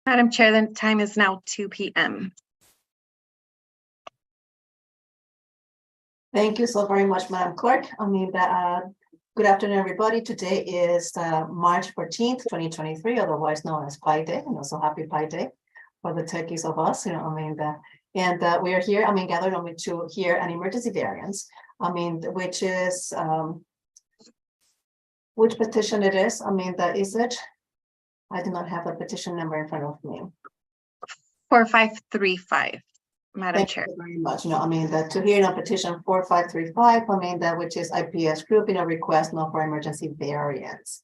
Madam Chair, the time is now 2 p.m. Thank you so very much, Madam Clerk. Good afternoon, everybody. Today is March 14th, 2023, otherwise known as Pi Day, and also Happy Pi Day for the turkeys of us. We are here, gathered to hear an emergency variance. Which is which petition it is? Is it? I do not have the petition number in front of me. 4535. Madam Chair. Thank you very much. To hear petition 4535, which is IPS group request for emergency variance.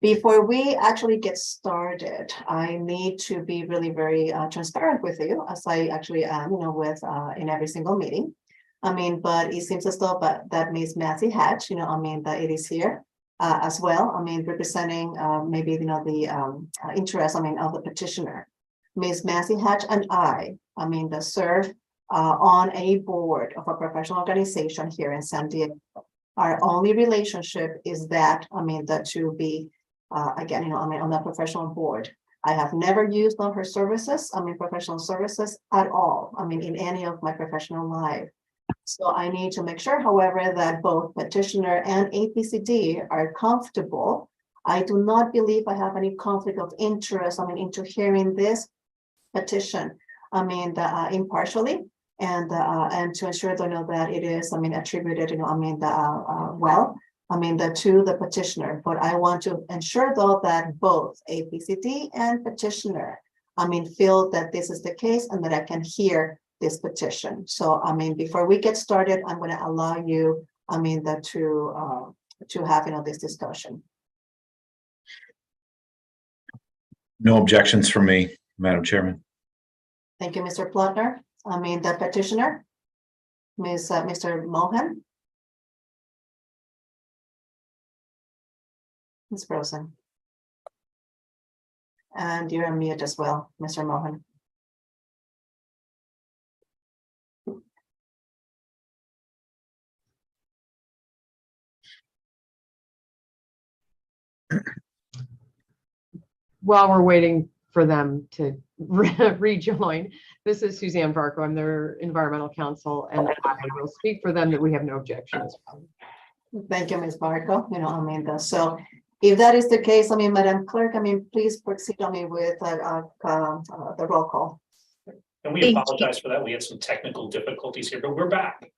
Before we actually get started, I need to be really very transparent with you, as I actually am, with in every single meeting. But it seems as though that Ms. Matthew Hatch, that it is here as well. Representing maybe the interest, of the petitioner. Ms. Matthew Hatch and I that serve on a board of a professional organization here in San Diego. Our only relationship is that, that to be, again, on the professional board. I have never used her services, professional services at all, in any of my professional life. So I need to make sure, however, that both petitioner and APCD are comfortable. I do not believe I have any conflict of interest, into hearing this petition, impartially, and to ensure that it is, attributed, well, to the petitioner. But I want to ensure, though, that both APCD and petitioner, feel that this is the case and that I can hear this petition. So, before we get started, I'm going to allow you, to have, this discussion. No objections from me, Madam Chairman. Thank you, Mr. Plotner. The petitioner, Mr. Mohan. Ms. Rosen. And you're on mute as well, Mr. Mohan. While we're waiting for them to rejoin, this is Suzanne Varco. I'm their environmental counsel, and I will speak for them that we have no objections. Thank you, Ms. Varco. So if that is the case, Madam Clerk, please proceed with the roll call. And we apologize for that. We had some technical difficulties here, but we're back.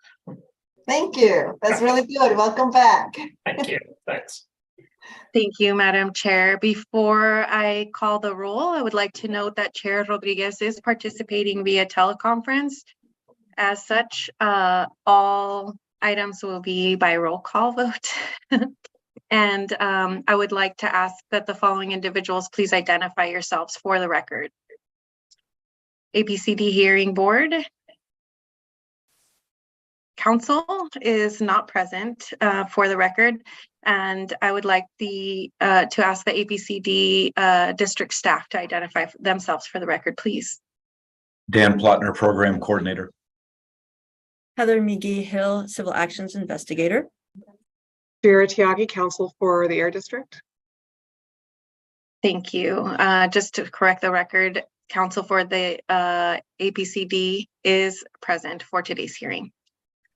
Thank you. That's really good. Welcome back. Thank you. Thanks. Thank you, Madam Chair. Before I call the roll, I would like to note that Chair Rodriguez is participating via teleconference. As such, all items will be by roll call vote. And I would like to ask that the following individuals please identify yourselves for the record. APCD Hearing Board. Council is not present for the record, and I would like to ask the APCD district staff to identify themselves for the record, please. Dan Plotner, Program Coordinator. Heather McGee-Hill, Civil Actions Investigator. Vera Tiagi, Counsel for the Air District. Thank you. Just to correct the record, Counsel for the APCD is present for today's hearing.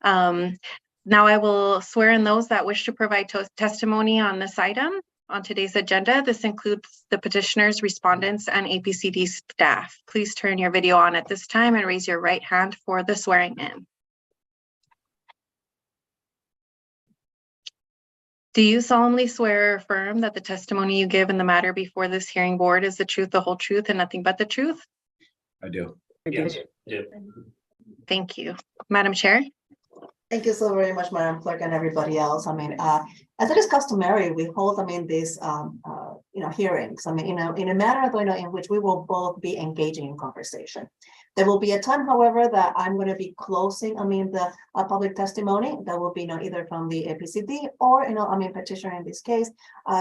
Now I will swear in those that wish to provide testimony on this item on today's agenda. This includes the petitioners, respondents, and APCD staff. Please turn your video on at this time and raise your right hand for the swearing in. Do you solemnly swear or affirm that the testimony you give in the matter before this hearing board is the truth, the whole truth, and nothing but the truth? I do. Yes. Yeah. Thank you. Madam Chair. Thank you so very much, Madam Clerk, and everybody else. As it is customary, we hold, these, hearings. In a manner, in which we will both be engaging in conversation. There will be a time, however, that I'm going to be closing, the public testimony. That will be, either from the APCD or, petitioner in this case,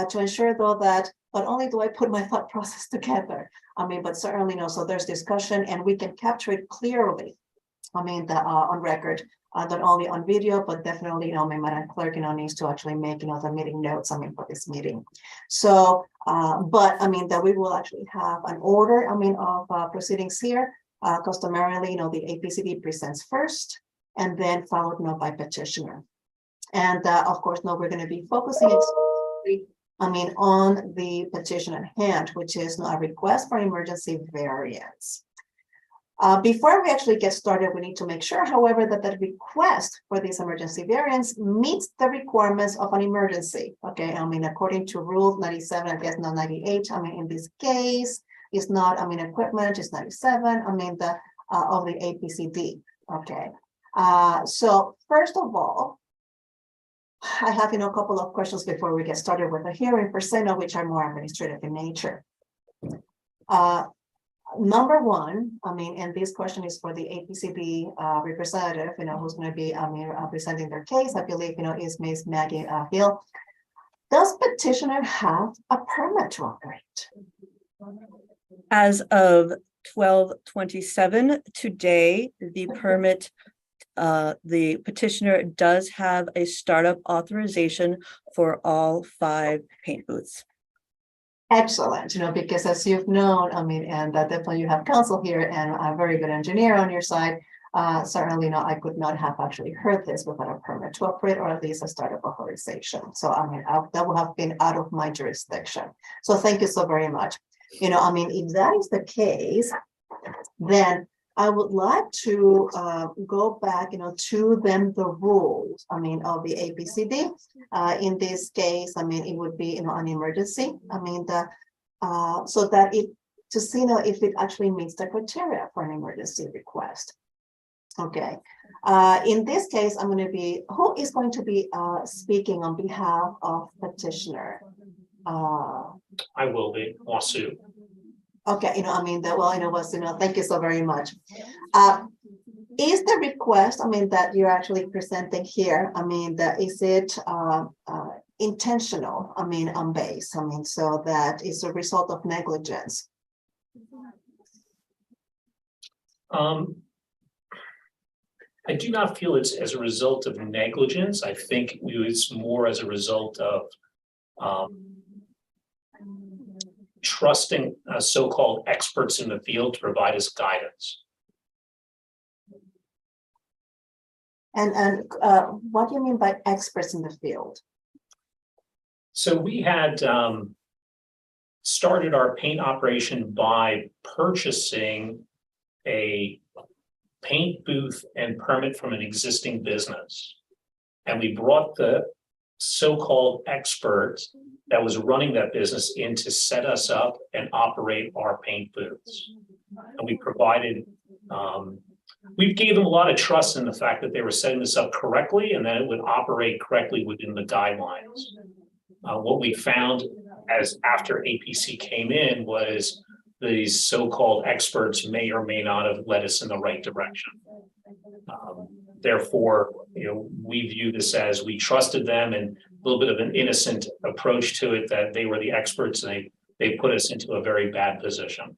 to ensure, though, that not only do I put my thought process together, but certainly, so there's discussion and we can capture it clearly, on record, not only on video, but definitely, my Madam Clerk, needs to actually make, the meeting notes, for this meeting. So, but that we will actually have an order, of proceedings here. Customarily, the APCD presents first and then followed by petitioner. And of course, now we're going to be focusing exclusively, on the petition at hand, which is a request for emergency variance. Before we actually get started, we need to make sure, however, that the request for this emergency variance meets the requirements of an emergency. Okay, according to Rule 97, I guess not 98. In this case, it's not, equipment, it's 97. The of the APCD. Okay. So first of all, I have, a couple of questions before we get started with the hearing per se, which are more administrative in nature. Number one, and this question is for the APCD representative, who's going to be, presenting their case. I believe, is Ms. Maggie Hill. Does petitioner have a permit to operate? As of 12/27 today, the permit, the petitioner does have a startup authorization for all 5 paint booths. Excellent, because as you've known, and that definitely you have counsel here and a very good engineer on your side. Certainly, I could not have actually heard this without a permit to operate or at least a startup authorization. So, that would have been out of my jurisdiction. So thank you so very much. If that is the case, then I would like to go back, to then the rules, of the APCD. In this case, it would be, an emergency. So that to see if it actually meets the criteria for an emergency request. Okay. In this case, who is going to be speaking on behalf of petitioner? I will be, Wasu. Okay, thank you so very much. Is the request, that you're actually presenting here, is it intentional, on base, so that it's a result of negligence? I do not feel it's as a result of negligence. I think it's more as a result of trusting so-called experts in the field to provide us guidance. And what do you mean by experts in the field? So we had started our paint operation by purchasing a paint booth and permit from an existing business. And we brought the so-called expert that was running that business in to set us up and operate our paint booths. And we provided, we gave them a lot of trust in the fact that they were setting this up correctly and that it would operate correctly within the guidelines. What we found as after APC came in was these so-called experts may or may not have led us in the right direction. Therefore, we view this as we trusted them and a little bit of an innocent approach to it, that they were the experts and they put us into a very bad position.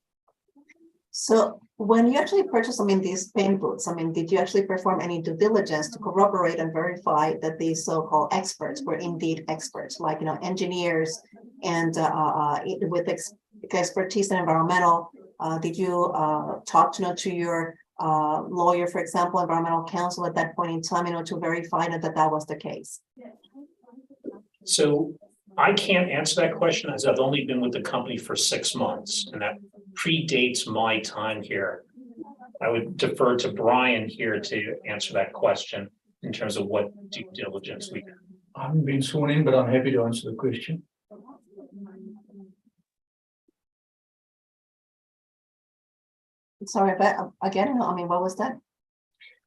So when you actually purchased, these paint booths, did you actually perform any due diligence to corroborate and verify that these so-called experts were indeed experts, like, engineers and with expertise in environmental? Did you talk to your lawyer, for example, environmental counsel at that point in time, to verify that that was the case? So I can't answer that question as I've only been with the company for 6 months, and that predates my time here. I would defer to Brian here to answer that question in terms of what due diligence we did. I haven't been sworn in, but I'm happy to answer the question. Sorry, but again, what was that?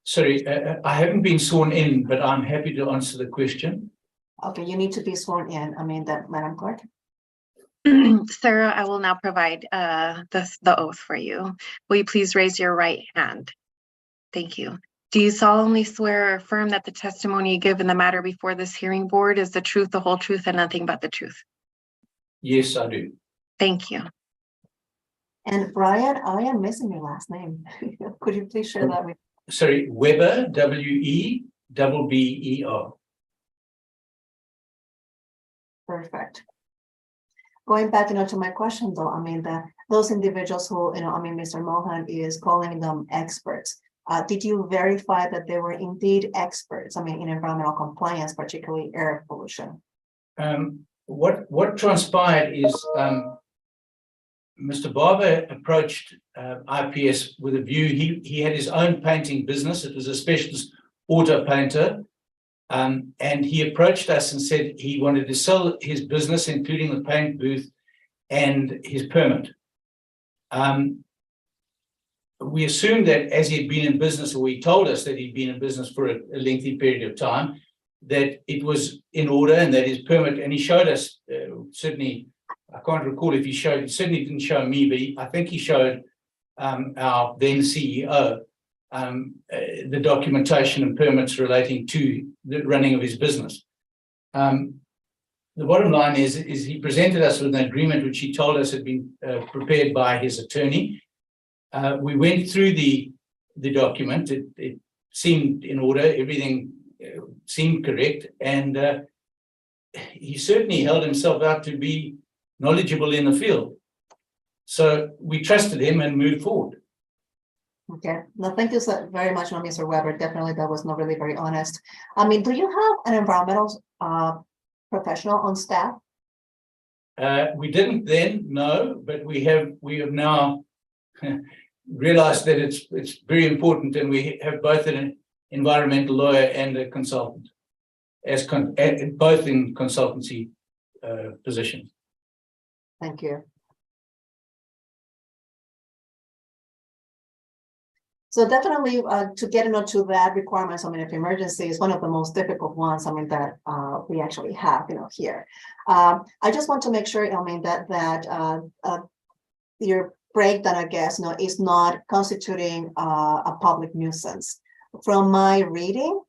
Sorry, I haven't been sworn in, but I'm happy to answer the question. Okay, you need to be sworn in. Madam Clerk. Sarah, I will now provide the oath for you. Will you please raise your right hand? Thank you. Do you solemnly swear or affirm that the testimony you give in the matter before this hearing board is the truth, the whole truth, and nothing but the truth? Yes, I do. Thank you. And Brian, I am missing your last name. Could you please share that with Weber, W-E-B-B-E-R. Perfect. Going back, to my question though, I mean, those individuals who, Mr. Mohan is calling them experts. Did you verify that they were indeed experts? I mean, in environmental compliance, particularly air pollution? What transpired is Mr. Barber approached IPS with a view. He had his own painting business. It was a specialist auto painter. And he approached us and said he wanted to sell his business, including the paint booth and his permit. We assumed that as he had been in business, or he told us that he'd been in business for a lengthy period of time, that it was in order and that his permit, and he showed us, certainly, I can't recall if he showed, he certainly didn't show me, but I think he showed our then CEO the documentation and permits relating to the running of his business. The bottom line is he presented us with an agreement which he told us had been prepared by his attorney. We went through the document. It seemed in order. Everything seemed correct, and he certainly held himself out to be knowledgeable in the field. So we trusted him and moved forward. Okay, no, thank you so very much, Mr. Weber. Definitely, that was not really very honest. I mean, do you have an environmental professional on staff? We didn't then, no, but we have now realized that it's very important, and we have both an environmental lawyer and a consultant, both in consultancy positions. Thank you. So definitely to get into that requirements, I mean, if emergency is one of the most difficult ones, I mean, that we actually have, here. I just want to make sure, I mean, that your breakdown, I guess, is not constituting a public nuisance. From my reading,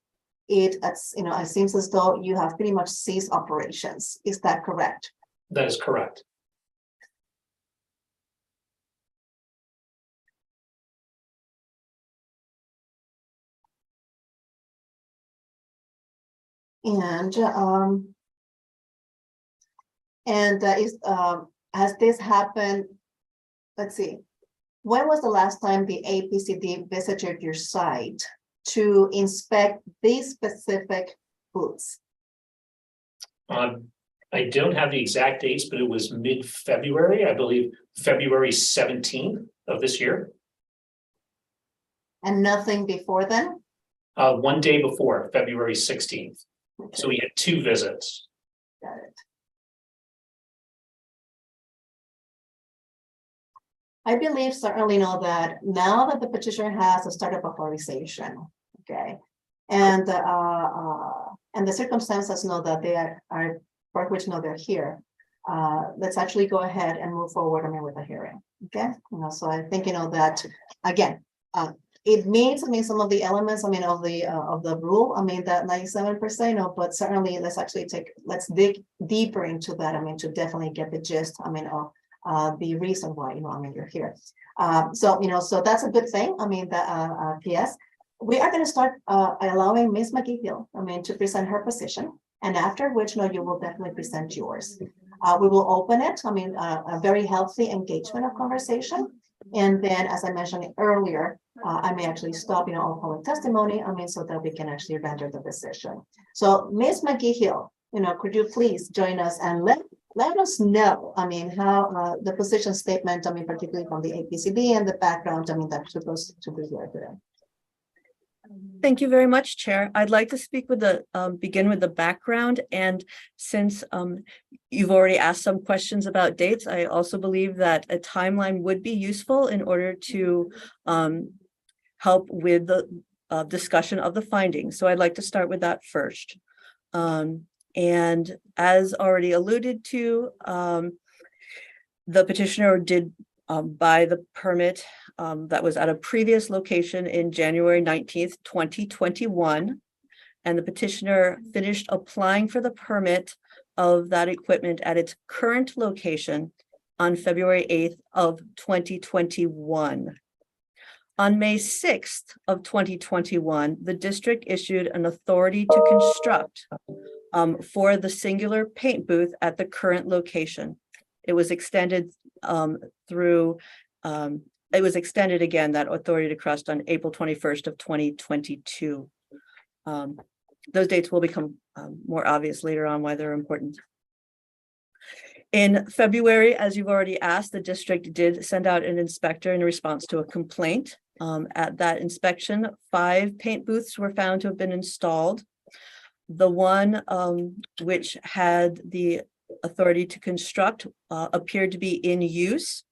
it seems as though you have pretty much ceased operations. Is that correct? That is correct. And has this happened? Let's see. When was the last time the APCD visited your site to inspect these specific booths? I don't have the exact dates, but it was mid-February, I believe, February 17th of this year. And nothing before then? One day before, February 16th. Okay. So we had 2 visits. Got it. I believe certainly that now that the petitioner has a startup authorization, okay, and the circumstances know that they are for which they're here. Let's actually go ahead and move forward, I mean, with the hearing. Okay, so I think that again, it means, I mean, some of the elements, I mean, of the rule, I mean, that 97%, but certainly let's dig deeper into that, I mean, to definitely get the gist, I mean, of the reason why, I mean, you're here. So that's a good thing. I mean, PS, we are going to start allowing Ms. McGee-Hill, I mean, to present her position, and after which, you will definitely present yours. We will open it, I mean, a very healthy engagement of conversation. And then, as I mentioned earlier, I may actually stop, all public testimony, I mean, so that we can actually render the decision. So, Ms. McGee-Hill, could you please join us and let us know, I mean, how the position statement, I mean, particularly from the APCD and the background, I mean, that's supposed to be here today. Thank you very much, Chair. I'd like to speak with begin with the background. And since you've already asked some questions about dates, I also believe that a timeline would be useful in order to help with the discussion of the findings. So I'd like to start with that first. And as already alluded to, the petitioner did buy the permit that was at a previous location in January 19th, 2021. And the petitioner finished applying for the permit of that equipment at its current location on February 8th of 2021. On May 6th of 2021, the district issued an authority to construct for the singular paint booth at the current location. It was extended it was extended again, that authority to construct on April 21st of 2022. Those dates will become more obvious later on why they're important. In February, as you've already asked, the district did send out an inspector in response to a complaint. At that inspection, 5 paint booths were found to have been installed. The one which had the authority to construct appeared to be in use.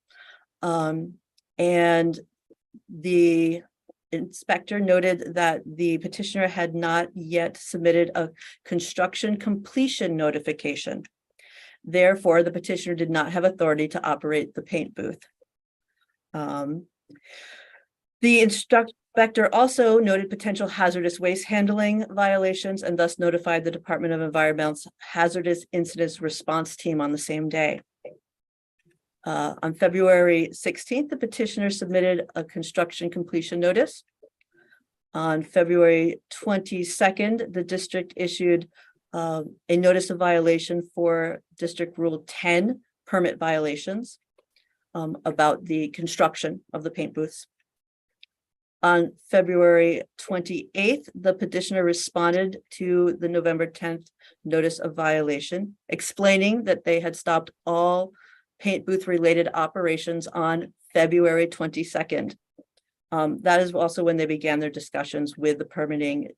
And the inspector noted that the petitioner had not yet submitted a construction completion notification. Therefore, the petitioner did not have authority to operate the paint booth. The inspector also noted potential hazardous waste handling violations and thus notified the Department of Environmental's Hazardous Incidents Response Team on the same day. On February 16th, the petitioner submitted a construction completion notice. On February 22nd, the district issued a notice of violation for District Rule 10 permit violations about the construction of the paint booths. On February 28th, the petitioner responded to the November 10th notice of violation, explaining that they had stopped all paint booth related operations on February 22nd. That is also when they began their discussions with the permitting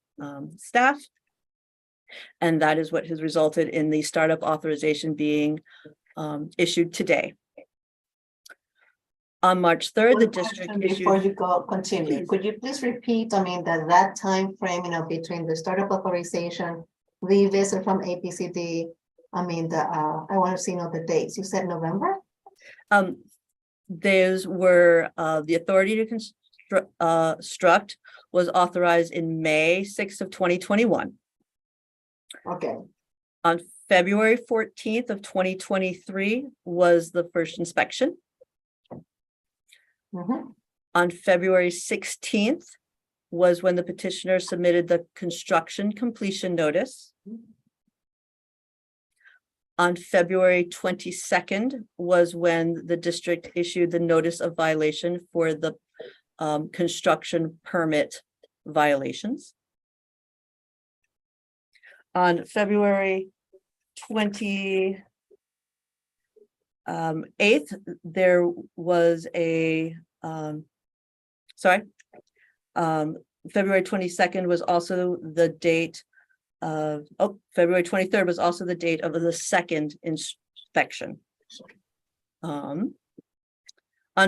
staff. And that is what has resulted in the startup authorization being issued today. On March 3rd, the district Before issued. you go, continue, could you please repeat, I mean, that time frame, between the startup authorization, the visit from APCD, I mean, I want to see the dates. You said November? Those were the authority to construct was authorized in May 6th of 2021. Okay. On February 14th of 2023 was the first inspection. Mhm. On February 16th was when the petitioner submitted the construction completion notice. On February 22nd was when the district issued the notice of violation for the construction permit violations. On February 28th, there was a, February 22nd was also the date of, February 23rd was also the date of the second inspection. On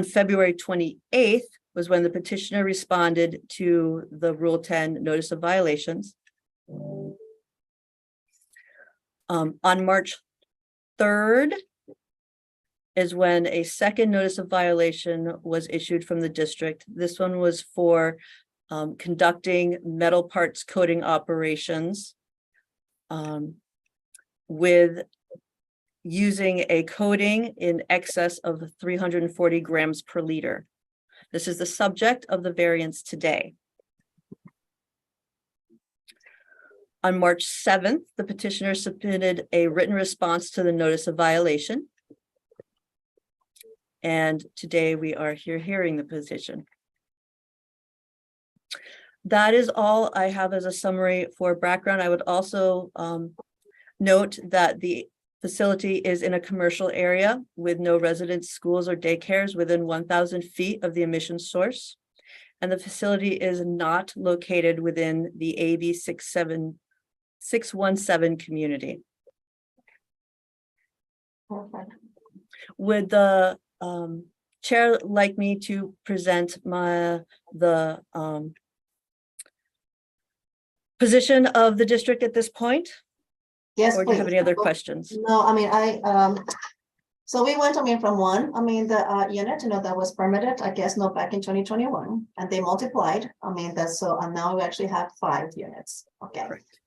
February 28th was when the petitioner responded to the Rule 10 notice of violations. On March 3rd is when a second notice of violation was issued from the district. This one was for conducting metal parts coating operations with using a coating in excess of 340 grams per liter. This is the subject of the variance today. On March 7th, the petitioner submitted a written response to the notice of violation. And today we are here hearing the petition. That is all I have as a summary for background. I would also note that the facility is in a commercial area with no residents, schools, or daycares within 1,000 feet of the emission source. And the facility is not located within the AB 617 community. Perfect. Would the chair like me to present the position of the district at this point? Yes, Or do you have please. any other questions? No, I mean, so we went, from one, the unit, that was permitted, I guess, back in 2021, and they multiplied. And now we actually have 5 units. Okay. Correct.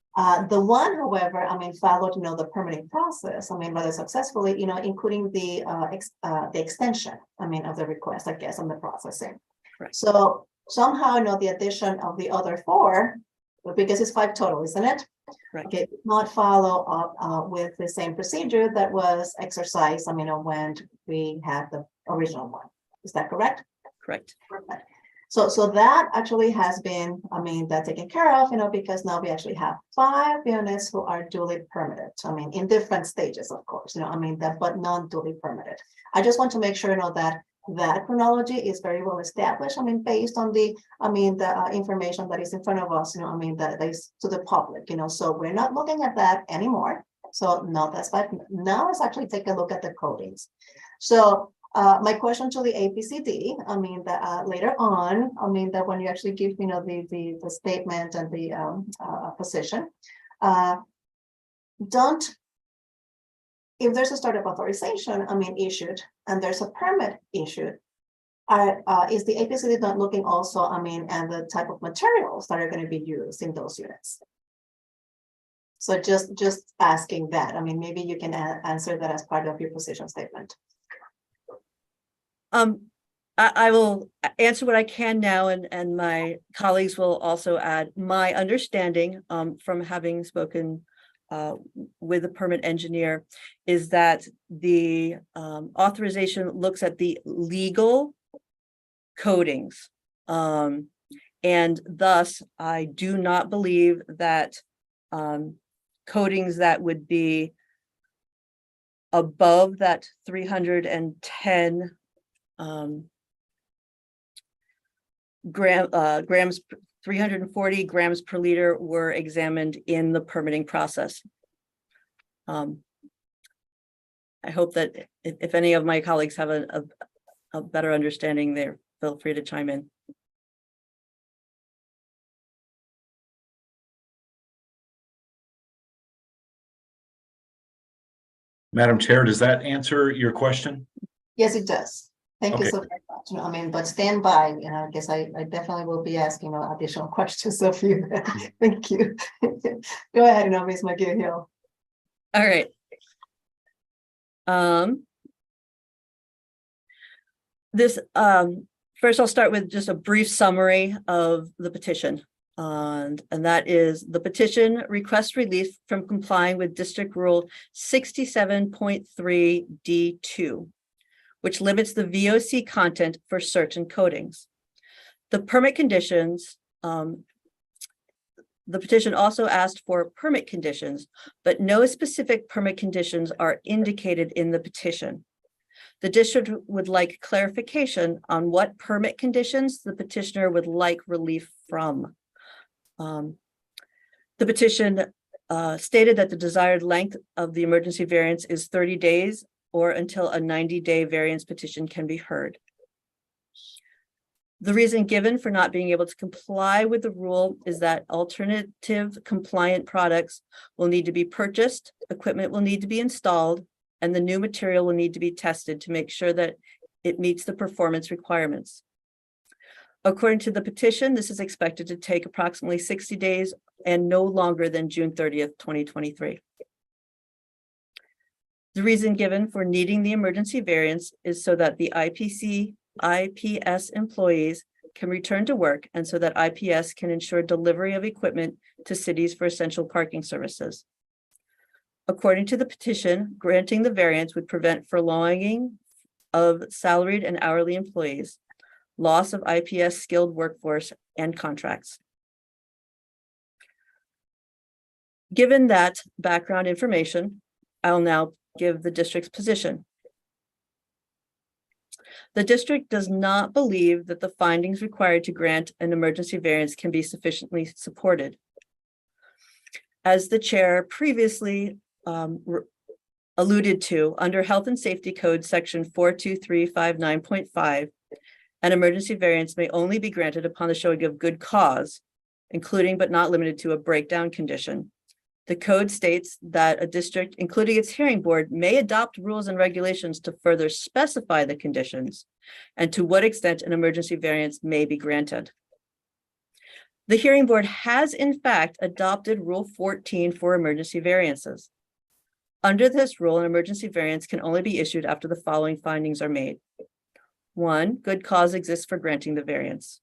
The one, however, followed, the permitting process, rather successfully, including the extension, of the request, I guess, on the processing. Correct. So somehow, the addition of the other 4, because it's 5 total, isn't it? Right. Okay, not follow up with the same procedure that was exercised, when we had the original one. Is that correct? Correct. Perfect. So that actually has been, that taken care of, because now we actually have 5 units who are duly permitted. In different stages, of course, but non-duly permitted. I just want to make sure, that chronology is very well established. Based on the information that is in front of us, that is to the public, so we're not looking at that anymore. So no, that's fine. Now let's actually take a look at the codings. So my question to the APCD, that later on, that when you actually give, the statement and the position, if there's a startup authorization, issued, and there's a permit issued, is the APCD not looking also, and the type of materials that are going to be used in those units? So just asking that. Maybe you can answer that as part of your position statement. I will answer what I can now, and my colleagues will also add. My understanding from having spoken with the permit engineer is that the authorization looks at the legal codings. And thus, I do not believe that codings that would be above that 310 grams, 340 grams per liter were examined in the permitting process. I hope that if any of my colleagues have a better understanding there, feel free to chime in. Madam Chair, does that answer your question? Yes, it does. Thank you Okay. so very much. But stand by, I guess I definitely will be asking additional questions of you. Thank you. Go ahead, Ms. McGill. All right. This first, I'll start with just a brief summary of the petition. And that is the petition requests relief from complying with District Rule 67.3 D2, which limits the VOC content for certain coatings. The permit conditions, the petition also asked for permit conditions, but no specific permit conditions are indicated in the petition. The district would like clarification on what permit conditions the petitioner would like relief from. The petition stated that the desired length of the emergency variance is 30 days or until a 90-day variance petition can be heard. The reason given for not being able to comply with the rule is that alternative compliant products will need to be purchased, equipment will need to be installed, and the new material will need to be tested to make sure that it meets the performance requirements. According to the petition, this is expected to take approximately 60 days and no longer than June 30th, 2023. The reason given for needing the emergency variance is so that the IPS employees can return to work and so that IPS can ensure delivery of equipment to cities for essential parking services. According to the petition, granting the variance would prevent furloughing of salaried and hourly employees, loss of IPS skilled workforce, and contracts. Given that background information, I'll now give the district's position. The district does not believe that the findings required to grant an emergency variance can be sufficiently supported. As the chair previously alluded to, under Health and Safety Code section 42359.5, an emergency variance may only be granted upon the showing of good cause, including but not limited to a breakdown condition. The code states that a district, including its hearing board, may adopt rules and regulations to further specify the conditions and to what extent an emergency variance may be granted. The hearing board has in fact adopted Rule 14 for emergency variances. Under this rule, an emergency variance can only be issued after the following findings are made. 1, good cause exists for granting the variance.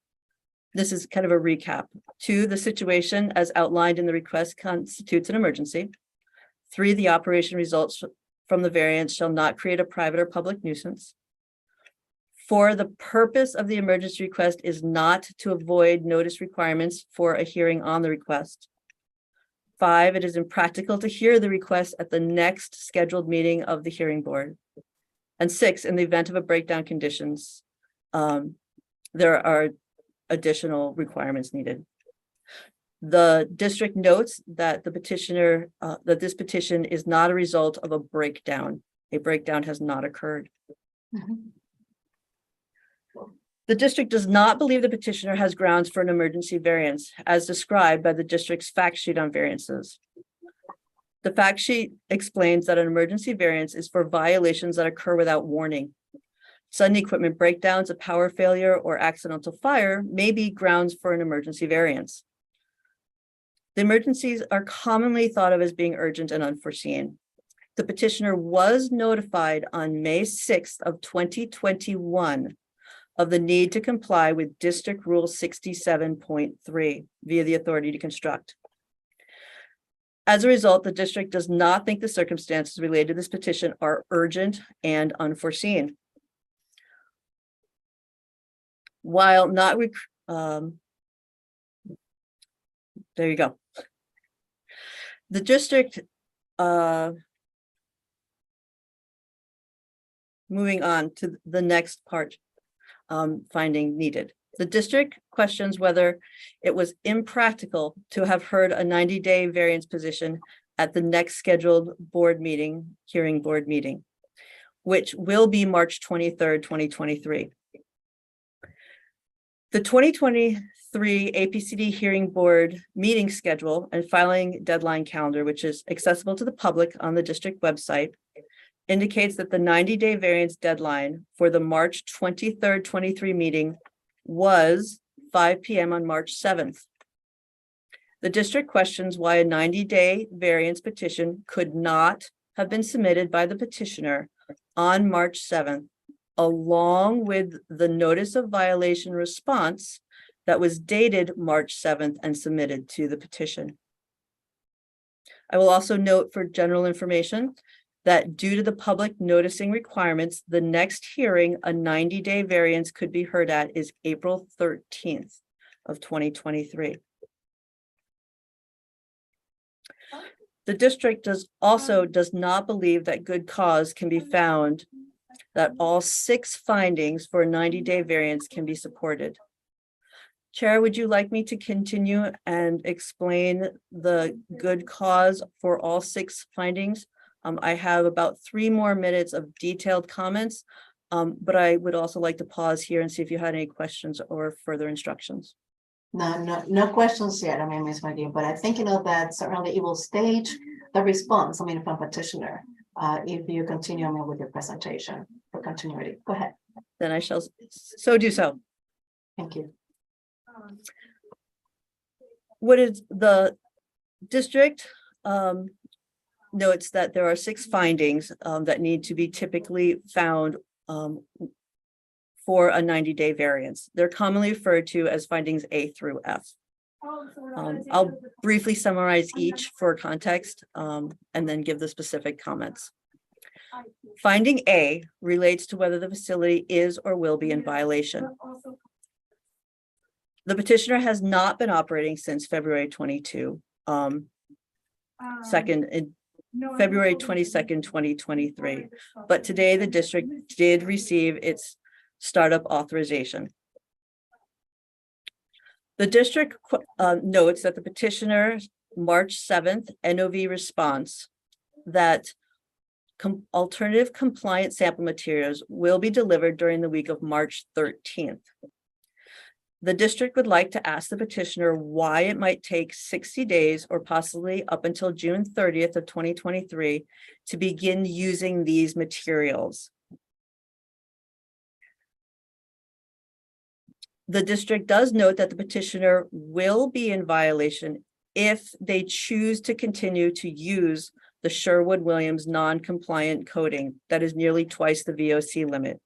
This is kind of a recap. 2, the situation as outlined in the request constitutes an emergency. 3, the operation results from the variance shall not create a private or public nuisance. 4, the purpose of the emergency request is not to avoid notice requirements for a hearing on the request. 5, it is impractical to hear the request at the next scheduled meeting of the hearing board. And 6, in the event of a breakdown conditions, there are additional requirements needed. The district notes that the petitioner, that this petition is not a result of a breakdown. A breakdown has not occurred. Mhm. The district does not believe the petitioner has grounds for an emergency variance as described by the district's fact sheet on variances. The fact sheet explains that an emergency variance is for violations that occur without warning. Sudden equipment breakdowns, a power failure, or accidental fire may be grounds for an emergency variance. The emergencies are commonly thought of as being urgent and unforeseen. The petitioner was notified on May 6th of 2021 of the need to comply with District Rule 67.3 via the authority to construct. As a result, the district does not think the circumstances related to this petition are urgent and unforeseen. While not, there you go. The district, moving on to the next part, finding needed. The district questions whether it was impractical to have heard a 90-day variance position at the next scheduled board meeting, hearing board meeting, which will be March 23rd, 2023. The 2023 APCD hearing board meeting schedule and filing deadline calendar, which is accessible to the public on the district website, indicates that the 90-day variance deadline for the March 23rd, 23 meeting was 5 p.m. on March 7th. The district questions why a 90-day variance petition could not have been submitted by the petitioner on March 7th, along with the notice of violation response that was dated March 7th and submitted to the petition. I will also note for general information that due to the public noticing requirements, the next hearing a 90-day variance could be heard at is April 13th of 2023. The district does not believe that good cause can be found that all 6 findings for a 90-day variance can be supported. Chair, would you like me to continue and explain the good cause for all 6 findings? I have about 3 more minutes of detailed comments, but I would also like to pause here and see if you had any questions or further instructions. No questions yet. I mean, Ms. McGee, but I think, that certainly it will stage the response, from petitioner. If you continue with your presentation for continuity, go ahead. Then I shall so do so. Thank you. What is the district notes that there are 6 findings that need to be typically found for a 90-day variance. They're commonly referred to as findings A through F. I'll briefly summarize each for context and then give the specific comments. Finding A relates to whether the facility is or will be in violation. The petitioner has not been operating since February 22, February 22nd, 2023. But today the district did receive its startup authorization. The district notes that the petitioner's March 7th NOV response that alternative compliant sample materials will be delivered during the week of March 13th. The district would like to ask the petitioner why it might take 60 days or possibly up until June 30th of 2023 to begin using these materials. The district does note that the petitioner will be in violation if they choose to continue to use the Sherwood-Williams non-compliant coating that is nearly twice the VOC limit,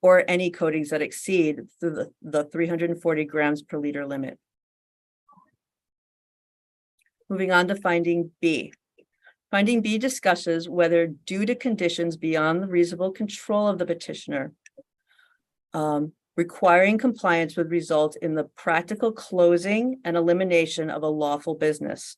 or any coatings that exceed the 340 grams per liter limit. Moving on to finding B. Finding B discusses whether, due to conditions beyond the reasonable control of the petitioner, requiring compliance would result in the practical closing and elimination of a lawful business.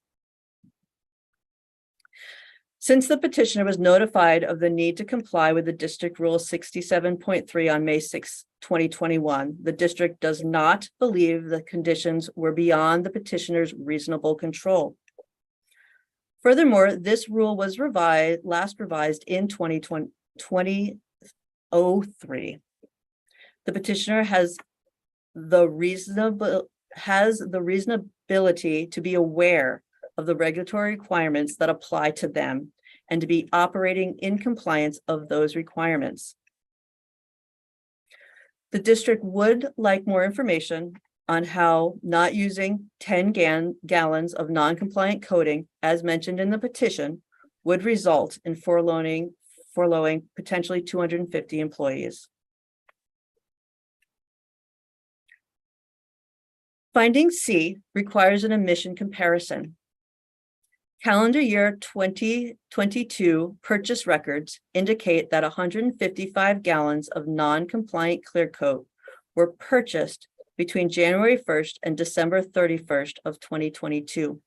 Since the petitioner was notified of the need to comply with the District Rule 67.3 on May 6, 2021, the district does not believe the conditions were beyond the petitioner's reasonable control. Furthermore, this rule was last revised in 2003. The petitioner has the reasonability to be aware of the regulatory requirements that apply to them and to be operating in compliance of those requirements. The district would like more information on how not using 10 gallons of non-compliant coating, as mentioned in the petition, would result in furloughing potentially 250 employees. Finding C requires an emission comparison. Calendar year 2022 purchase records indicate that 155 gallons of non-compliant clear coat were purchased between January 1st and December 31st of 2022.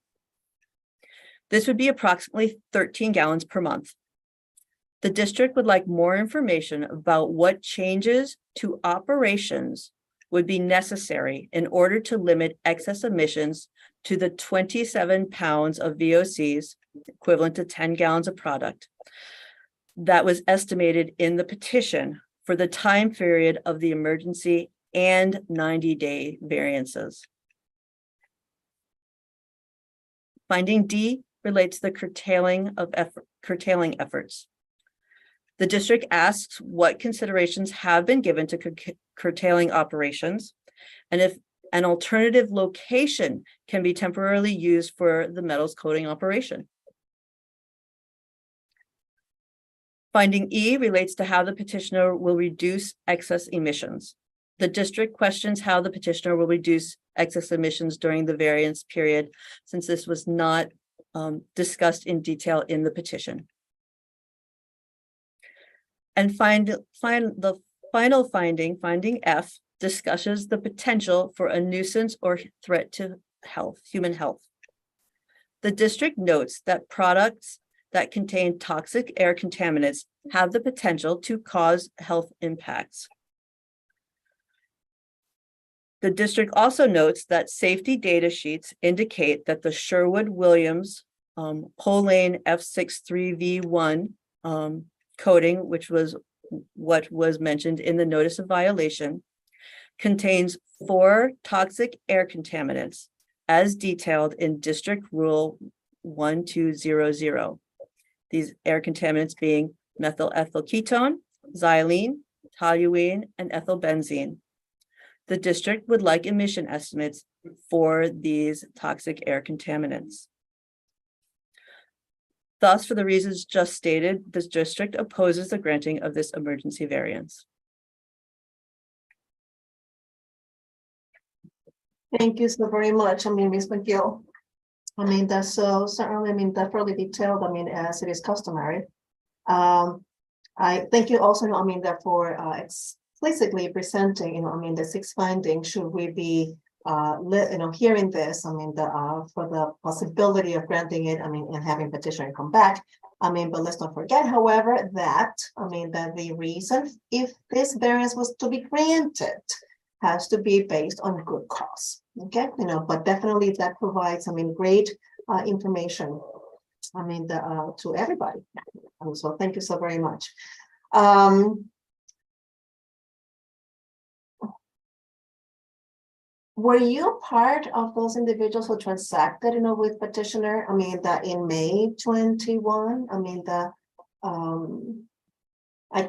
This would be approximately 13 gallons per month. The district would like more information about what changes to operations would be necessary in order to limit excess emissions to the 27 pounds of VOCs, equivalent to 10 gallons of product, that was estimated in the petition for the time period of the emergency and 90-day variances. Finding D relates to the curtailing efforts. The district asks what considerations have been given to curtailing operations, and if an alternative location can be temporarily used for the metals coating operation. Finding E relates to how the petitioner will reduce excess emissions. The district questions how the petitioner will reduce excess emissions during the variance period, since this was not discussed in detail in the petition. And the final finding, finding F, discusses the potential for a nuisance or threat to human health. The district notes that products that contain toxic air contaminants have the potential to cause health impacts. The district also notes that safety data sheets indicate that the Sherwood-Williams Polane F63V1 coating, which was what was mentioned in the notice of violation, contains 4 toxic air contaminants as detailed in District Rule 1200. These air contaminants being methyl ethyl ketone, xylene, toluene, and ethylbenzene. The district would like emission estimates for these toxic air contaminants. Thus, for the reasons just stated, this district opposes the granting of this emergency variance. Thank you so very much. Ms. McGill. That's so certainly, that's fairly detailed, as it is customary. I thank you also, that for explicitly presenting, the 6 findings, should we be, hearing this, for the possibility of granting it, and having petitioner come back. But let's not forget, however, that, that the reason if this variance was to be granted has to be based on good cause. Okay, but definitely that provides, great information, to everybody. So thank you so very much. Were you part of those individuals who transacted, with petitioner? That in May 21. I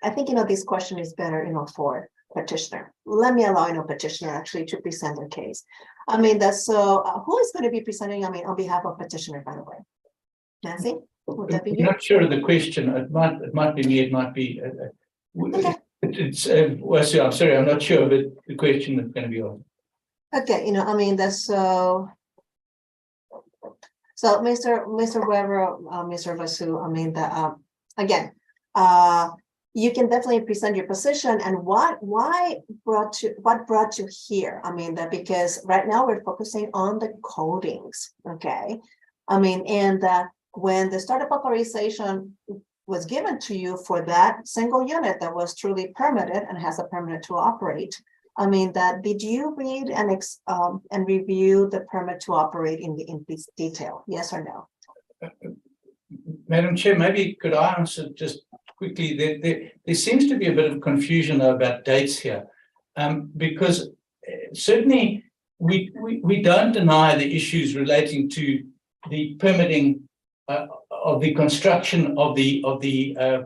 think this question is better, for petitioner. Let me allow petitioner actually to present their case. That's so. Who is going to be presenting? On behalf of petitioner, by the way. Nancy, would that be I'm you? not sure of the question. It might be me. It might be. Okay. It's, well, so I'm sorry, I'm not sure, but the question is going to be on. Okay, I mean, that's so. So, Mr. Weber, Mr. Vasu, I mean, again, you can definitely present your position and what brought you here. I mean, that because right now we're focusing on the codings, okay? I mean, and when the startup authorization was given to you for that single unit that was truly permitted and has a permit to operate, I mean, did you read and review the permit to operate in this detail? Yes or no? Madam Chair, maybe could I answer just quickly? There seems to be a bit of confusion though about dates here, because certainly we don't deny the issues relating to the permitting of the construction of the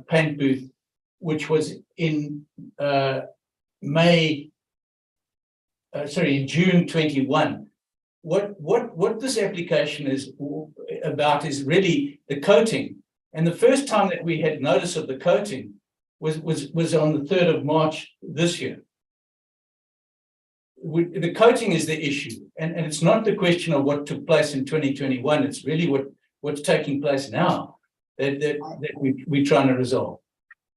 paint booth, which was in in June 21. What this application is about is really the coating. And the first time that we had notice of the coating was on the 3rd of March this year. The coating is the issue, and it's not the question of what took place in 2021. It's really what's taking place now that we're trying to resolve.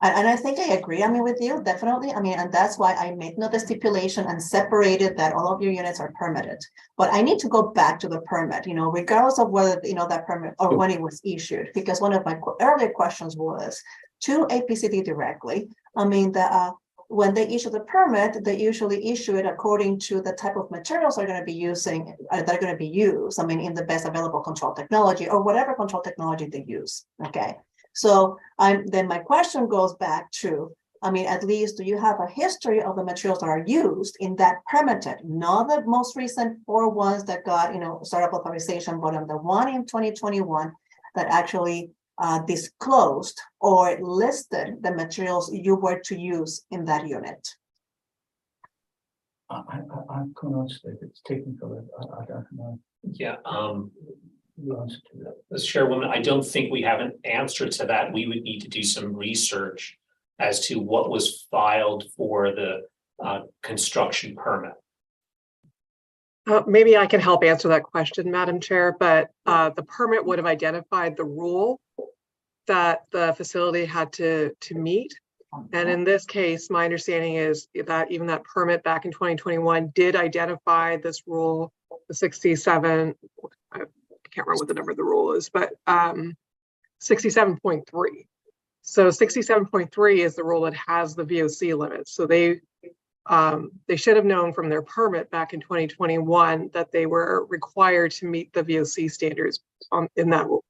And I think I agree, I mean, with you, definitely. I mean, and that's why I made the stipulation and separated that all of your units are permitted. But I need to go back to the permit, regardless of whether, that permit or when it was issued, because one of my earlier questions was to APCD directly. I mean, when they issue the permit, they usually issue it according to the type of materials they're going to be using, that are going to be used, I mean, in the best available control technology or whatever control technology they use, okay? So then my question goes back to, I mean, at least do you have a history of the materials that are used in that permitted, not the most recent 4 ones that got, startup authorization, but on the one in 2021 that actually disclosed or listed the materials you were to use in that unit? I can't answer that. It's technical. I don't know. Yeah, The answer to that. As Chairwoman, I don't think we have an answer to that. We would need to do some research as to what was filed for the construction permit. Maybe I can help answer that question, Madam Chair, but the permit would have identified the rule that the facility had to meet. And in this case, my understanding is that even that permit back in 2021 did identify this rule, the 67, I can't remember what the number of the rule is, but 67.3. So 67.3 is the rule that has the VOC limits. So they should have known from their permit back in 2021 that they were required to meet the VOC standards in that rule.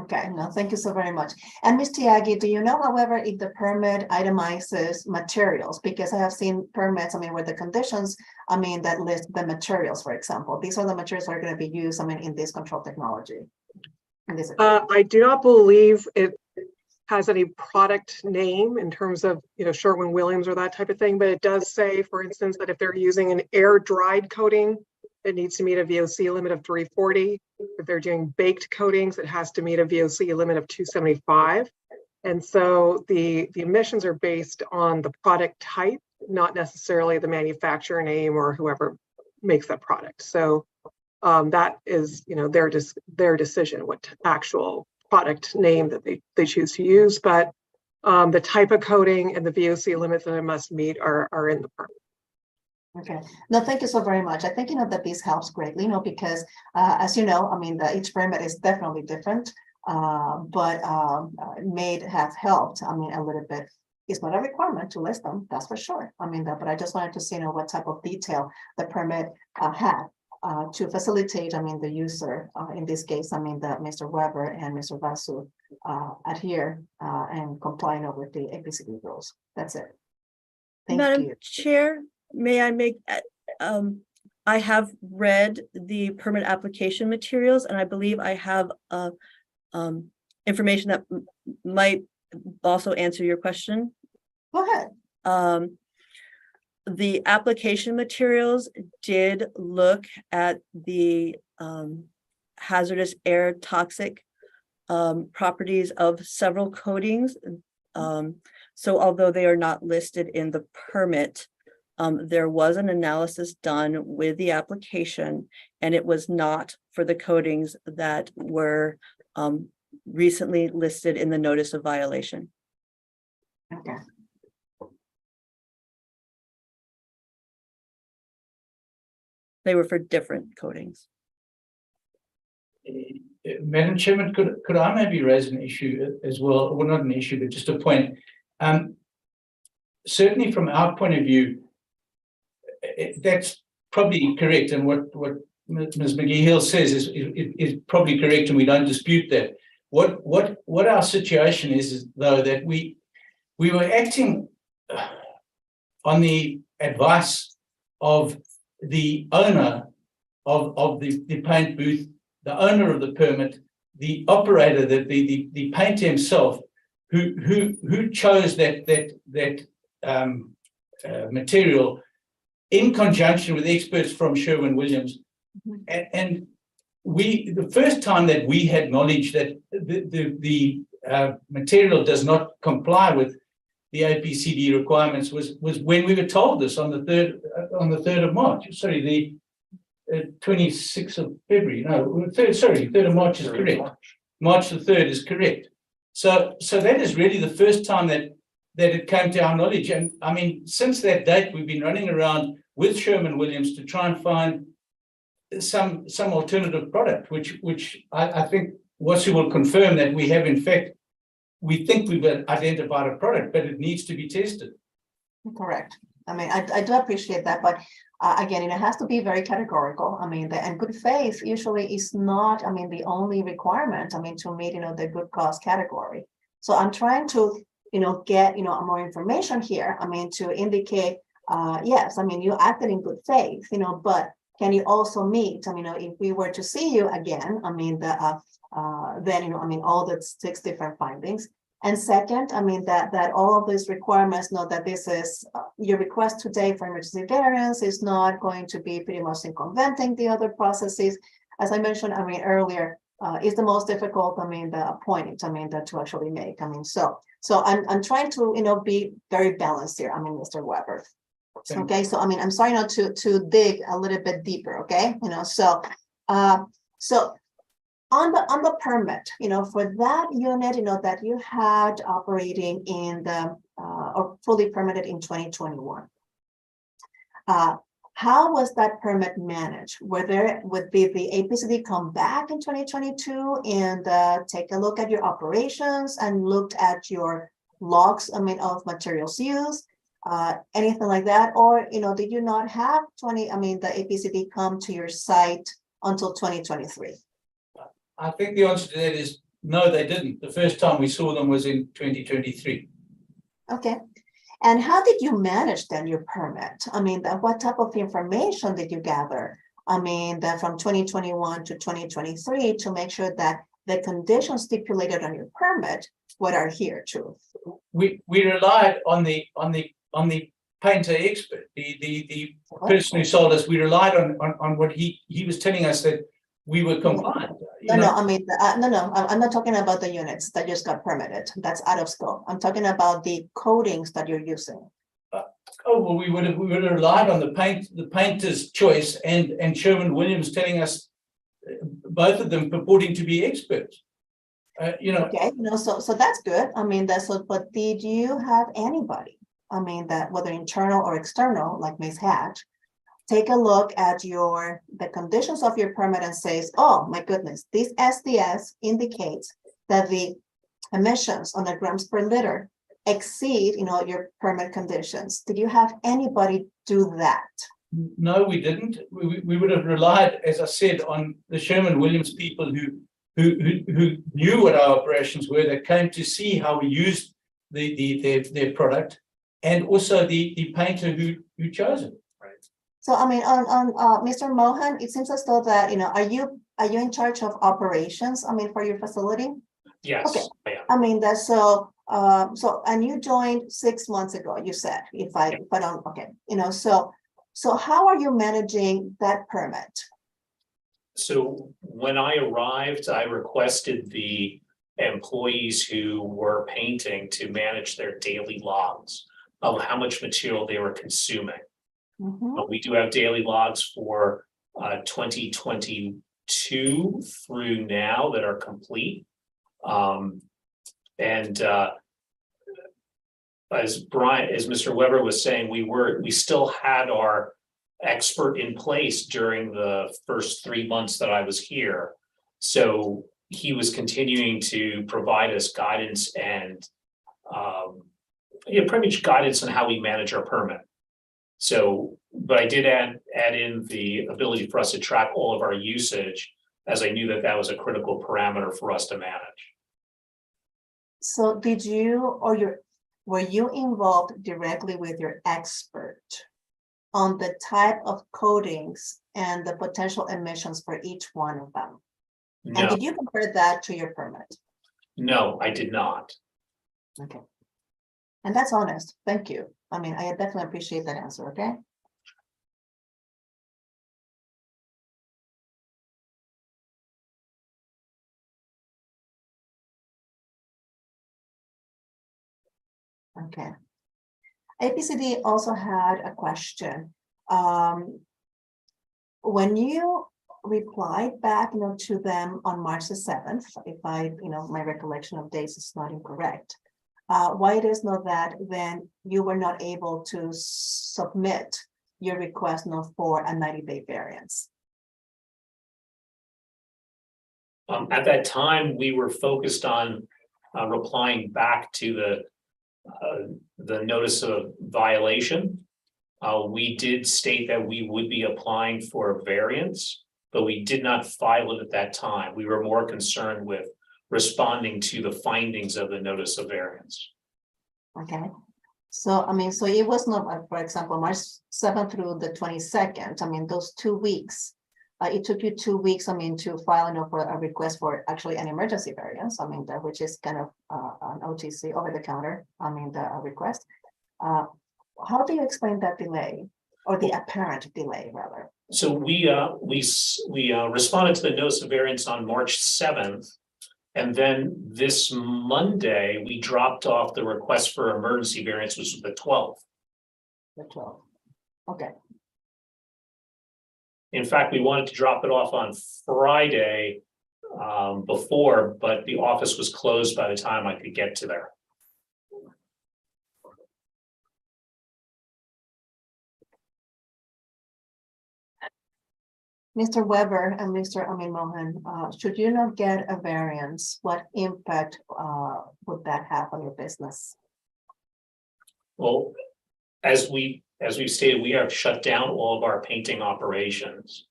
Okay, no, thank you so very much. And Ms. Tiagi, do you know, however, if the permit itemizes materials? Because I have seen permits, I mean, where the conditions, I mean, that list the materials, for example. These are the materials that are going to be used, I mean, in this control technology. I do not believe it has any product name in terms of, Sherwin-Williams or that type of thing, but it does say, for instance, that if they're using an air-dried coating, it needs to meet a VOC limit of 340. If they're doing baked coatings, it has to meet a VOC limit of 275. And so the emissions are based on the product type, not necessarily the manufacturer name or whoever makes that product. So that is, their decision, what actual product name that they choose to use. But the type of coating and the VOC limits that it must meet are in the permit. Okay, no, thank you so very much. I think, that this helps greatly, because as you know, I mean, each permit is definitely different, but it may have helped, I mean, a little bit. It's not a requirement to list them, that's for sure. I mean, but I just wanted to see, what type of detail the permit had to facilitate, I mean, the user, in this case, I mean, that Mr. Weber and Mr. Vasu adhere and comply with the APCD rules. That's it. Thank Madam you. Chair, may I make, I have read the permit application materials, and I believe I have information that might also answer your question. Go ahead. The application materials did look at the hazardous air toxic properties of several coatings. So although they are not listed in the permit, there was an analysis done with the application, and it was not for the coatings that were recently listed in the notice of violation. Okay. They were for different coatings. Madam Chairman, could I maybe raise an issue as well? Well, not an issue, but just a point. Certainly from our point of view, that's probably correct. And what Ms. McGee-Hill says is probably correct, and we don't dispute that. What our situation is though, that we were acting on the advice of the owner of the paint booth, the owner of the permit, the operator, the painter himself, who chose that material in conjunction with experts from Sherwin-Williams. And the first time that we had knowledge that the material does not comply with the APCD requirements was when we were told this on the 3rd of March. Sorry, the 26th of February. No, 3rd of March is correct. March the 3rd is correct. So that is really the first time that it came to our knowledge. And I mean, since that date, we've been running around with Sherwin-Williams to try and find some alternative product, which I think Wasu will confirm that we have, in fact, we think we've identified a product, but it needs to be tested. Correct. I mean, I do appreciate that, but again, it has to be very categorical. I mean, and good faith usually is not, I mean, the only requirement, I mean, to meet, the good cause category. So I'm trying to, get, more information here. I mean, to indicate, yes, I mean, you acted in good faith, but can you also meet, I mean, if we were to see you again, I mean, then, I mean, all the 6 different findings. And second, I mean, that all of these requirements know that this is your request today for emergency variance is not going to be pretty much circumventing the other processes. As I mentioned, I mean, earlier, is the most difficult, I mean, the point, I mean, that to actually make. I mean, so I'm trying to, be very balanced here. I mean, Mr. Weber. Okay, so I mean, I'm sorry not to dig a little bit deeper. Okay, so on the permit, for that unit, that you had operating in the or fully permitted in 2021. How was that permit managed? Would the APCD come back in 2022 and take a look at your operations and looked at your logs, I mean, of materials used? Anything like that, or did you not have the APCD come to your site until 2023? I think the answer to that is no, they didn't. The first time we saw them was in 2023. Okay. And how did you manage then your permit? I mean, what type of information did you gather? I mean, from 2021 to 2023 to make sure that the conditions stipulated on your permit what are here too. We relied on the painter expert, the person who sold us. We relied on what he was telling us that we were compliant. No, I mean, no, I'm not talking about the units that just got permitted. That's out of scope. I'm talking about the coatings that you're using. We would have relied on the painter's choice and Sherwin-Williams telling us, both of them purporting to be experts. Okay, so that's good. I mean, but did you have anybody? I mean, that whether internal or external, like Ms. Hatch, take a look at the conditions of your permit and says, oh my goodness, this SDS indicates that the emissions on the grams per liter exceed, your permit conditions. Did you have anybody do that? No, we didn't. We would have relied, as I said, on the Sherwin-Williams people who knew what our operations were, that came to see how we used their product, and also the painter who chose it. So I mean, on Mr. Mohan, it seems as though that are you in charge of operations? I mean, for your facility? Yes. Okay. I am. I mean, that's so and you joined 6 months ago. You said, if I don't, okay, so how are you managing that permit? So when I arrived, I requested the employees who were painting to manage their daily logs of how much material they were consuming. Mhm. We do have daily logs for 2022 through now that are complete. As Mr. Weber was saying, we still had our expert in place during the first 3 months that I was here. So he was continuing to provide us guidance and pretty much guidance on how we manage our permit. So, but I did add in the ability for us to track all of our usage, as I knew that that was a critical parameter for us to manage. So were you involved directly with your expert on the type of coatings and the potential emissions for each one of them? And No, did you compare that to your permit? no, I did not. Okay. And that's honest. Thank you. I mean, I definitely appreciate that answer, okay? Okay. APCD also had a question. When you replied back, to them on March the 7th, if my recollection of dates is not incorrect, why it is not that then you were not able to submit your request for a 90-day variance? At that time, we were focused on replying back to the notice of violation. We did state that we would be applying for a variance, but we did not file it at that time. We were more concerned with responding to the findings of the notice of variance. Okay. So, so it was not, for example, March 7th through the 22nd, those 2 weeks. It took you 2 weeks, to file for a request for actually an emergency variance, which is kind of an OTC, over the counter, the request. How do you explain that delay, or the apparent delay, rather? So we responded to the notice of variance on March 7th. And then this Monday, we dropped off the request for emergency variance, which was the 12th. The 12th. Okay. In fact, we wanted to drop it off on Friday before, but the office was closed by the time I could get to there. Mr. Weber and Mr. Amin Mohan, should you not get a variance, what impact would that have on your business? Well, as we've stated, we have shut down all of our painting operations.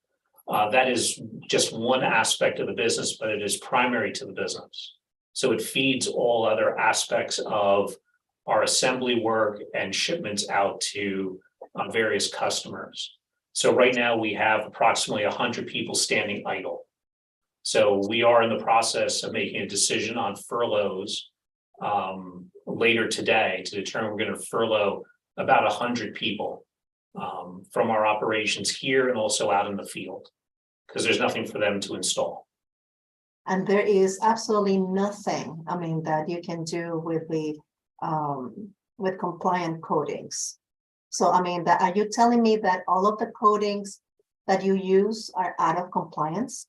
That is just one aspect of the business, but it is primary to the business. So it feeds all other aspects of our assembly work and shipments out to various customers. So right now we have approximately 100 people standing idle. So we are in the process of making a decision on furloughs later today to determine we're going to furlough about 100 people from our operations here and also out in the field, because there's nothing for them to install. And there is absolutely nothing, that you can do with the with compliant coatings. So, are you telling me that all of the coatings that you use are out of compliance?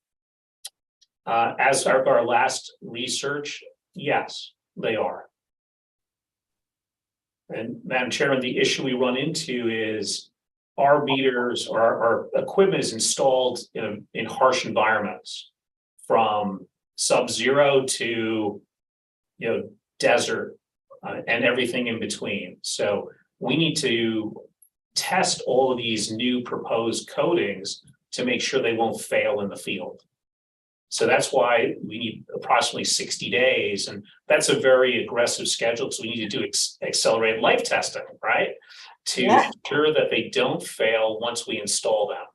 As our last research, yes, they are. And Madam Chairman, the issue we run into is our meters or our equipment is installed in harsh environments, from sub-zero to desert and everything in between. So we need to test all of these new proposed coatings to make sure they won't fail in the field. So that's why we need approximately 60 days. And that's a very aggressive schedule. So we need to do accelerated life testing, right? To ensure that they don't fail once we install them.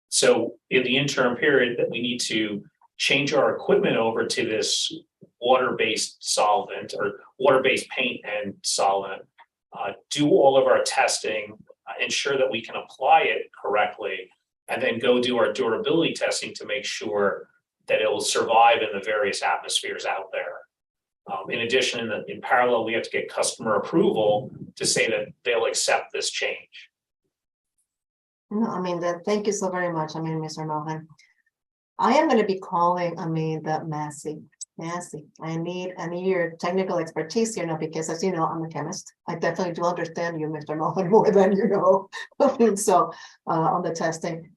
So in the interim period, that we need to change our equipment over to this water-based solvent or water-based paint and solvent, do all of our testing, ensure that we can apply it correctly, and then go do our durability testing to make sure that it will survive in the various atmospheres out there. In addition, in parallel, we have to get customer approval to say that they'll accept this change. No, I mean, thank you so very much. I mean, Mr. Mohan. I am going to be calling, I mean, that Massey. I need your technical expertise, you know, because as you know, I'm a chemist. I definitely do understand you, Mr. Mohan, more than you know. I mean, so on the testing.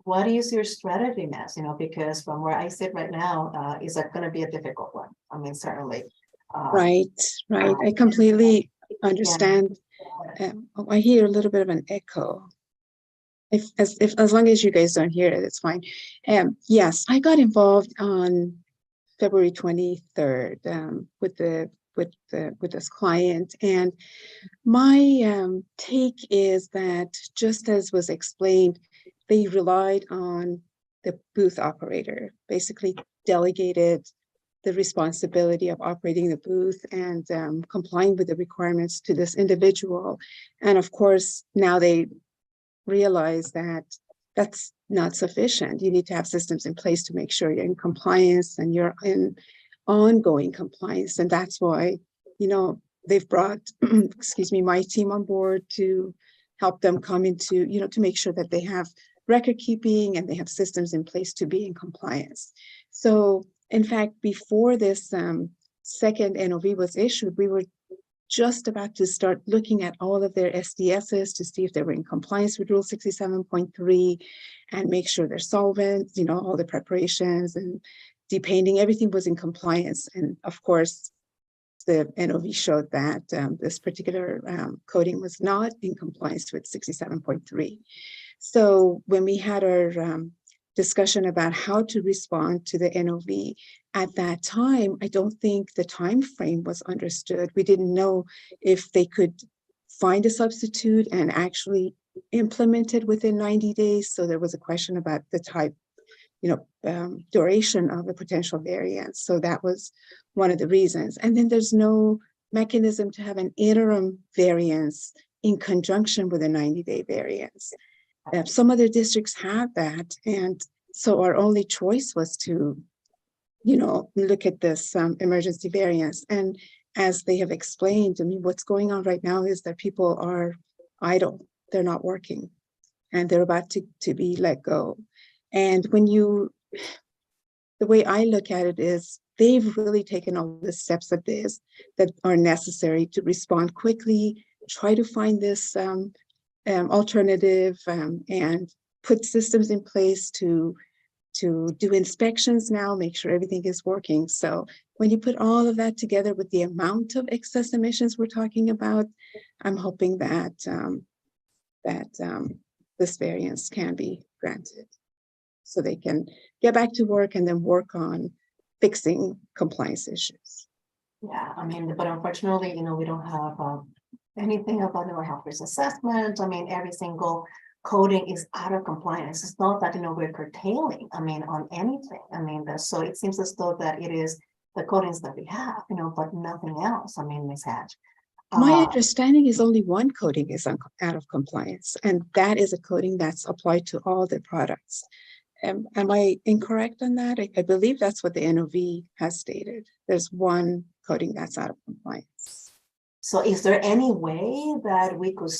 What is your strategy, Mass? You know, because from where I sit right now, is that going to be a difficult one? I mean, certainly. Right. I completely understand. I hear a little bit of an echo. As long as you guys don't hear it, it's fine. Yes, I got involved on February 23rd with this client, and my take is that, just as was explained, they relied on the booth operator, basically delegated the responsibility of operating the booth and complying with the requirements to this individual. And of course, now they realize that that's not sufficient. You need to have systems in place to make sure you're in compliance and you're in ongoing compliance. And that's why, you know, they've brought, excuse me, my team on board to help them come into, you know, to make sure that they have record keeping and they have systems in place to be in compliance. So in fact, before this second NOV was issued, we were just about to start looking at all of their SDSs to see if they were in compliance with Rule 67.3 and make sure they're solvent, you know, all the preparations and depainting, everything was in compliance. And of course, the NOV showed that this particular coating was not in compliance with 67.3. So when we had our discussion about how to respond to the NOV, at that time, I don't think the time frame was understood. We didn't know if they could find a substitute and actually implement it within 90 days. So there was a question about the type, you know, duration of a potential variance. So that was one of the reasons. And then there's no mechanism to have an interim variance in conjunction with a 90-day variance. Some other districts have that. And so our only choice was to, you know, look at this emergency variance. And as they have explained, I mean, what's going on right now is that people are idle. They're not working and they're about to be let go. And when the way I look at it is they've really taken all the steps that are necessary to respond quickly, try to find this alternative and put systems in place to do inspections now, make sure everything is working. So when you put all of that together with the amount of excess emissions we're talking about, I'm hoping that this variance can be granted so they can get back to work and then work on fixing compliance issues. Yeah, I mean, but unfortunately, you know, we don't have anything about our health risk assessment. I mean, every single coding is out of compliance. It's not that, you know, we're curtailing, I mean, on anything. I mean, so it seems as though that it is the codings that we have, you know, but nothing else. I mean, Ms. Hatch. My understanding is only one coding is out of compliance, and that is a coding that's applied to all the products. Am I incorrect on that? I believe that's what the NOV has stated. There's one coding that's out of compliance. So is there any way that we could,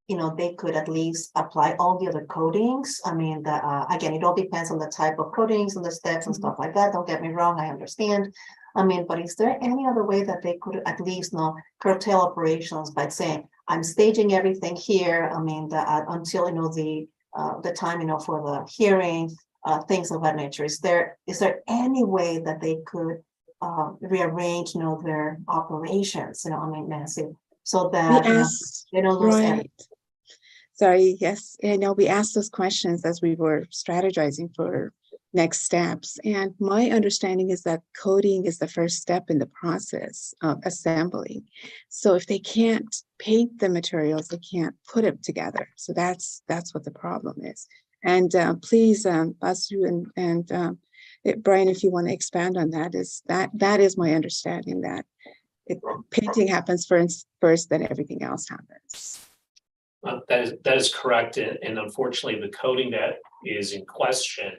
you know, they could at least apply all the other codings? I mean, again, it all depends on the type of codings and the steps and stuff like that. Don't get me wrong, I understand. I mean, but is there any other way that they could at least, you know, curtail operations by saying, I'm staging everything here, I mean, until, you know, the time, you know, for the hearing, things of that nature. Is there any way that they could rearrange, you know, their operations, you know, I mean, Nancy, so that they don't lose everything? Sorry, yes, I know we asked those questions as we were strategizing for next steps. And my understanding is that coding is the first step in the process of assembling. So if they can't paint the materials, they can't put them together. So that's what the problem is. And please, Basu and Brian, if you want to expand on that, that is my understanding, that painting happens first, then everything else happens. That is correct. And unfortunately, the coding that is in question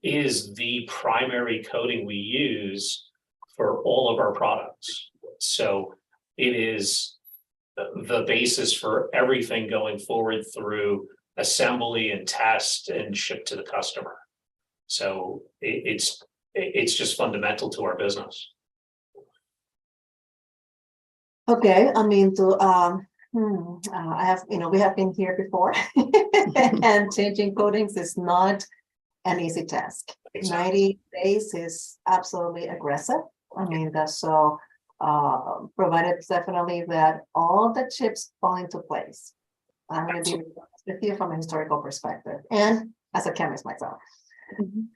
is the primary coating we use for all of our products. So it is the basis for everything going forward through assembly and test and ship to the customer. So it's just fundamental to our business. Okay, I mean, I have, we have been here before and changing coatings is not an easy task. Exactly. 90 days is absolutely aggressive. I mean, that's so, provided definitely that all the chips fall into place. I'm going to be honest with you from a historical perspective and as a chemist myself.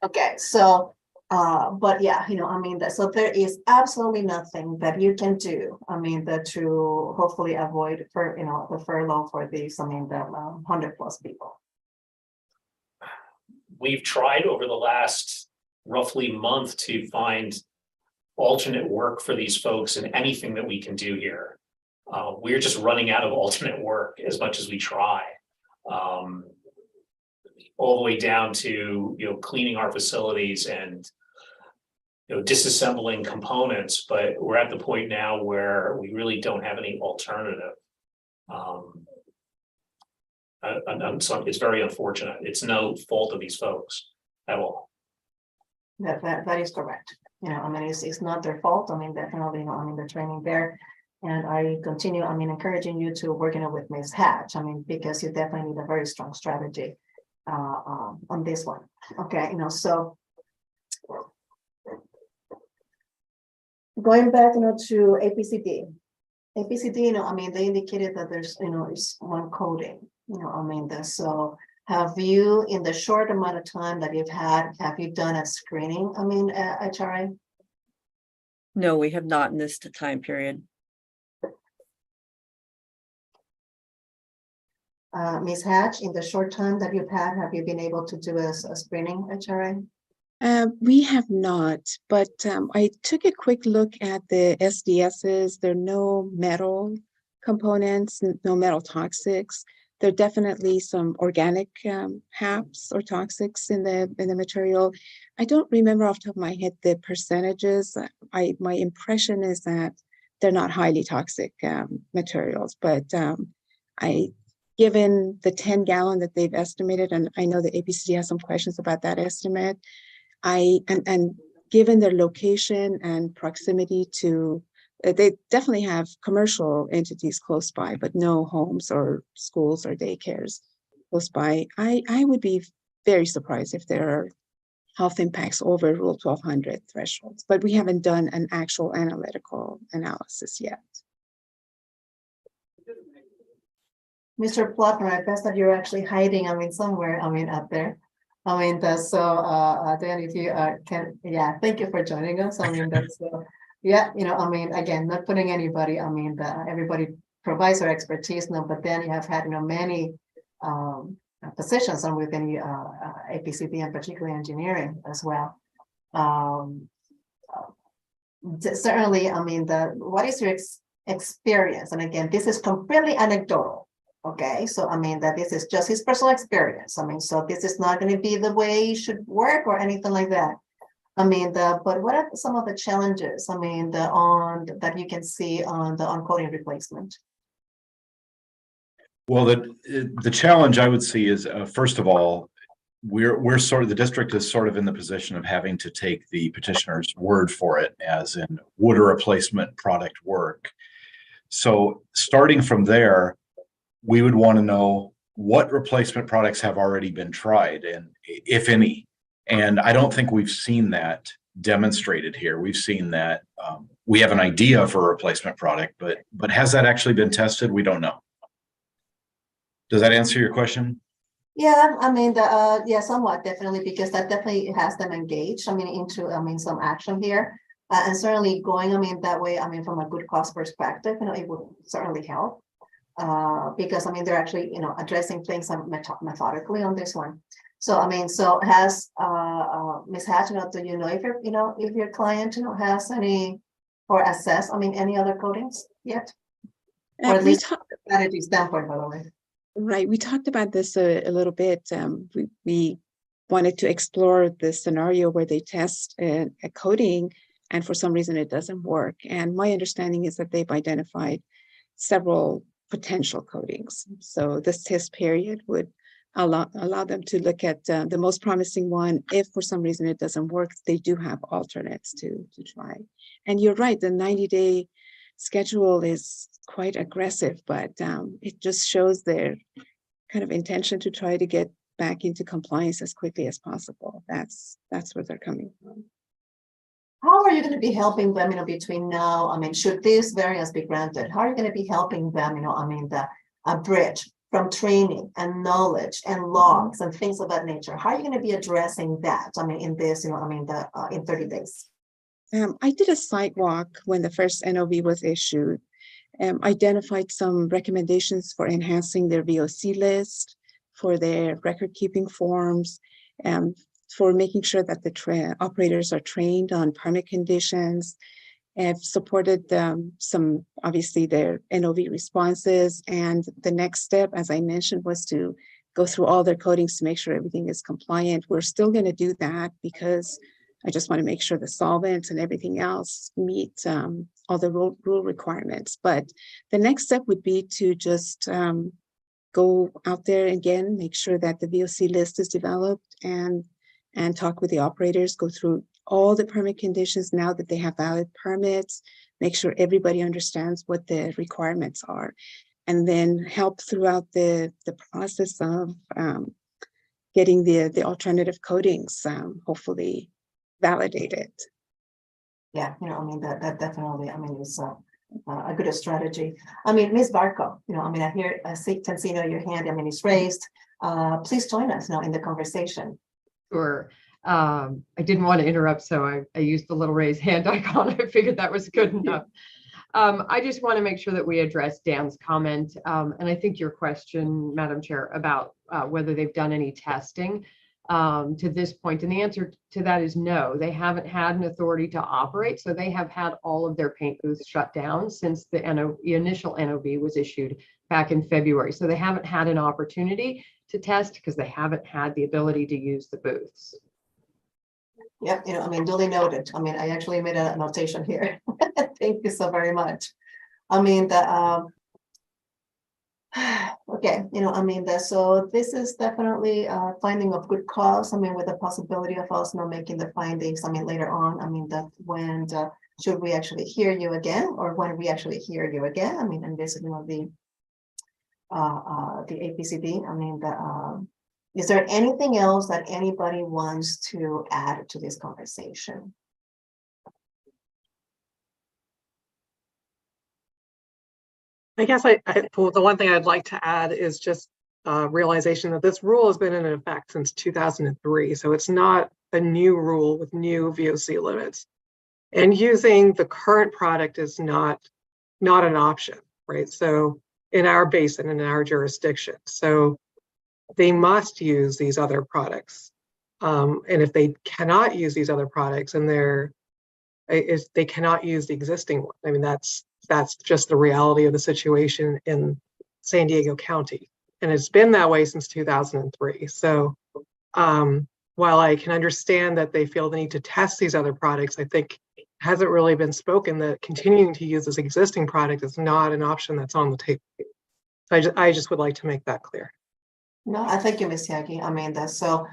Okay, so, but yeah, I mean, so there is absolutely nothing that you can do. I mean, to hopefully avoid the furlough for these, I mean, the 100+ people. We've tried over the last roughly month to find alternate work for these folks and anything that we can do here. We're just running out of alternate work as much as we try. All the way down to, cleaning our facilities and, disassembling components, but we're at the point now where we really don't have any alternative. It's very unfortunate. It's no fault of these folks at all. That is correct. I mean, it's not their fault. I mean, definitely, I mean, the training there. And I continue, I mean, encouraging you to work with Ms. Hatch. I mean, because you definitely need a very strong strategy on this one. Okay, so going back, to APCD. APCD, I mean, they indicated that there's, is one coding, I mean, so have you, in the short amount of time that you've had, have you done a screening, I mean, HRA? No, we have not in this time period. Ms. Hatch, in the short time that you've had, have you been able to do a screening, HRA? We have not, but I took a quick look at the SDSs. There are no metal components, no metal toxics. There are definitely some organic HAPs or toxics in the material. I don't remember off the top of my head the percentages. My impression is that they're not highly toxic materials, but given the 10-gallon that they've estimated, and I know the APCD has some questions about that estimate, and given their location and proximity to, they definitely have commercial entities close by, but no homes or schools or daycares close by. I would be very surprised if there are health impacts over Rule 1200 thresholds, but we haven't done an actual analytical analysis yet. Mr. Plotner, I guess that you're actually hiding, I mean, somewhere, I mean, out there. I mean, Dan, if you can, yeah, thank you for joining us. I mean, yeah, I mean, again, not putting anybody, I mean, everybody provides their expertise now, but then you have had, many positions on within APCD and particularly engineering as well. Certainly, I mean, what is your experience? And again, this is completely anecdotal. Okay, so I mean that this is just his personal experience. I mean, so this is not going to be the way it should work or anything like that. I mean, but what are some of the challenges? I mean, that you can see on the on-coating replacement? Well, the challenge I would see is, first of all, we're sort of, the district is sort of in the position of having to take the petitioner's word for it, as in would a replacement product work. So starting from there, we would want to know what replacement products have already been tried, and if any. And I don't think we've seen that demonstrated here. We've seen that we have an idea for a replacement product, but has that actually been tested? We don't know. Does that answer your question? Yeah, I mean, yeah, somewhat definitely, because that definitely has them engaged, I mean, into, I mean, some action here. And certainly going, I mean, that way, I mean, from a good cost perspective, it would certainly help. Because I mean, they're actually, addressing things methodically on this one. So, I mean, so has Ms. Hatch, do you know if your client, has any or assess, I mean, any other coatings yet? Or at least strategy standpoint, by the way. Right, we talked about this a little bit. We wanted to explore the scenario where they test a coating and for some reason it doesn't work. And my understanding is that they've identified several potential coatings. So this test period would allow them to look at the most promising one. If for some reason it doesn't work, they do have alternates to try. And you're right, the 90-day schedule is quite aggressive, but it just shows their kind of intention to try to get back into compliance as quickly as possible. That's where they're coming from. How are you going to be helping them, between now, should this variance be granted, how are you going to be helping them, a bridge from training and knowledge and logs and things of that nature? How are you going to be addressing that, in this, in 30 days? I did a sidewalk when the first NOV was issued, identified some recommendations for enhancing their VOC list, for their record keeping forms, for making sure that the operators are trained on permit conditions. I've supported some, obviously, their NOV responses. And the next step, as I mentioned, was to go through all their codings to make sure everything is compliant. We're still going to do that because I just want to make sure the solvents and everything else meet all the rule requirements. But the next step would be to just go out there again, make sure that the VOC list is developed and talk with the operators, go through all the permit conditions now that they have valid permits, make sure everybody understands what the requirements are, and then help throughout the process of getting the alternative coatings hopefully validated. Yeah, that definitely, is a good strategy. Ms. Barco, I see Tansino, your hand, is raised. Please join us now in the conversation. Sure. I didn't want to interrupt, so I used the little raise hand icon. I figured that was good enough. I just want to make sure that we address Dan's comment. And I think your question, Madam Chair, about whether they've done any testing to this point. And the answer to that is no, they haven't had an authority to operate. So they have had all of their paint booths shut down since the initial NOV was issued back in February. So they haven't had an opportunity to test because they haven't had the ability to use the booths. Yep, duly noted. I actually made a notation here. Thank you so very much. Okay, so this is definitely a finding of good cause. With the possibility of us not making the findings, later on, that when should we actually hear you again, or when we actually hear you again? And this is the APCD. Is there anything else that anybody wants to add to this conversation? I guess well, the one thing I'd like to add is just realization that this rule has been in effect since 2003. So it's not a new rule with new VOC limits. And using the current product is not an option, right? So in our basin and in our jurisdiction. So they must use these other products. And if they cannot use these other products and they cannot use the existing one, that's just the reality of the situation in San Diego County. And it's been that way since 2003. So while I can understand that they feel the need to test these other products, I think it hasn't really been spoken that continuing to use this existing product is not an option that's on the table. So I just would like to make that clear. No, I thank you, Ms. Yagi. So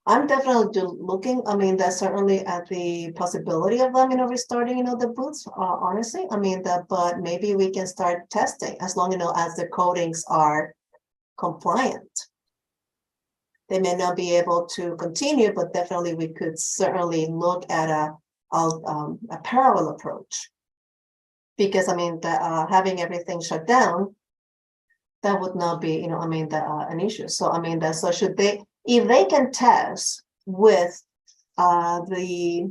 I'm definitely looking, that's certainly at the possibility of them, restarting, the booths, honestly. But maybe we can start testing as long, as the coatings are compliant. They may not be able to continue, but definitely we could certainly look at a parallel approach. Because, having everything shut down, that would not be, an issue. So, so should they, if they can test with the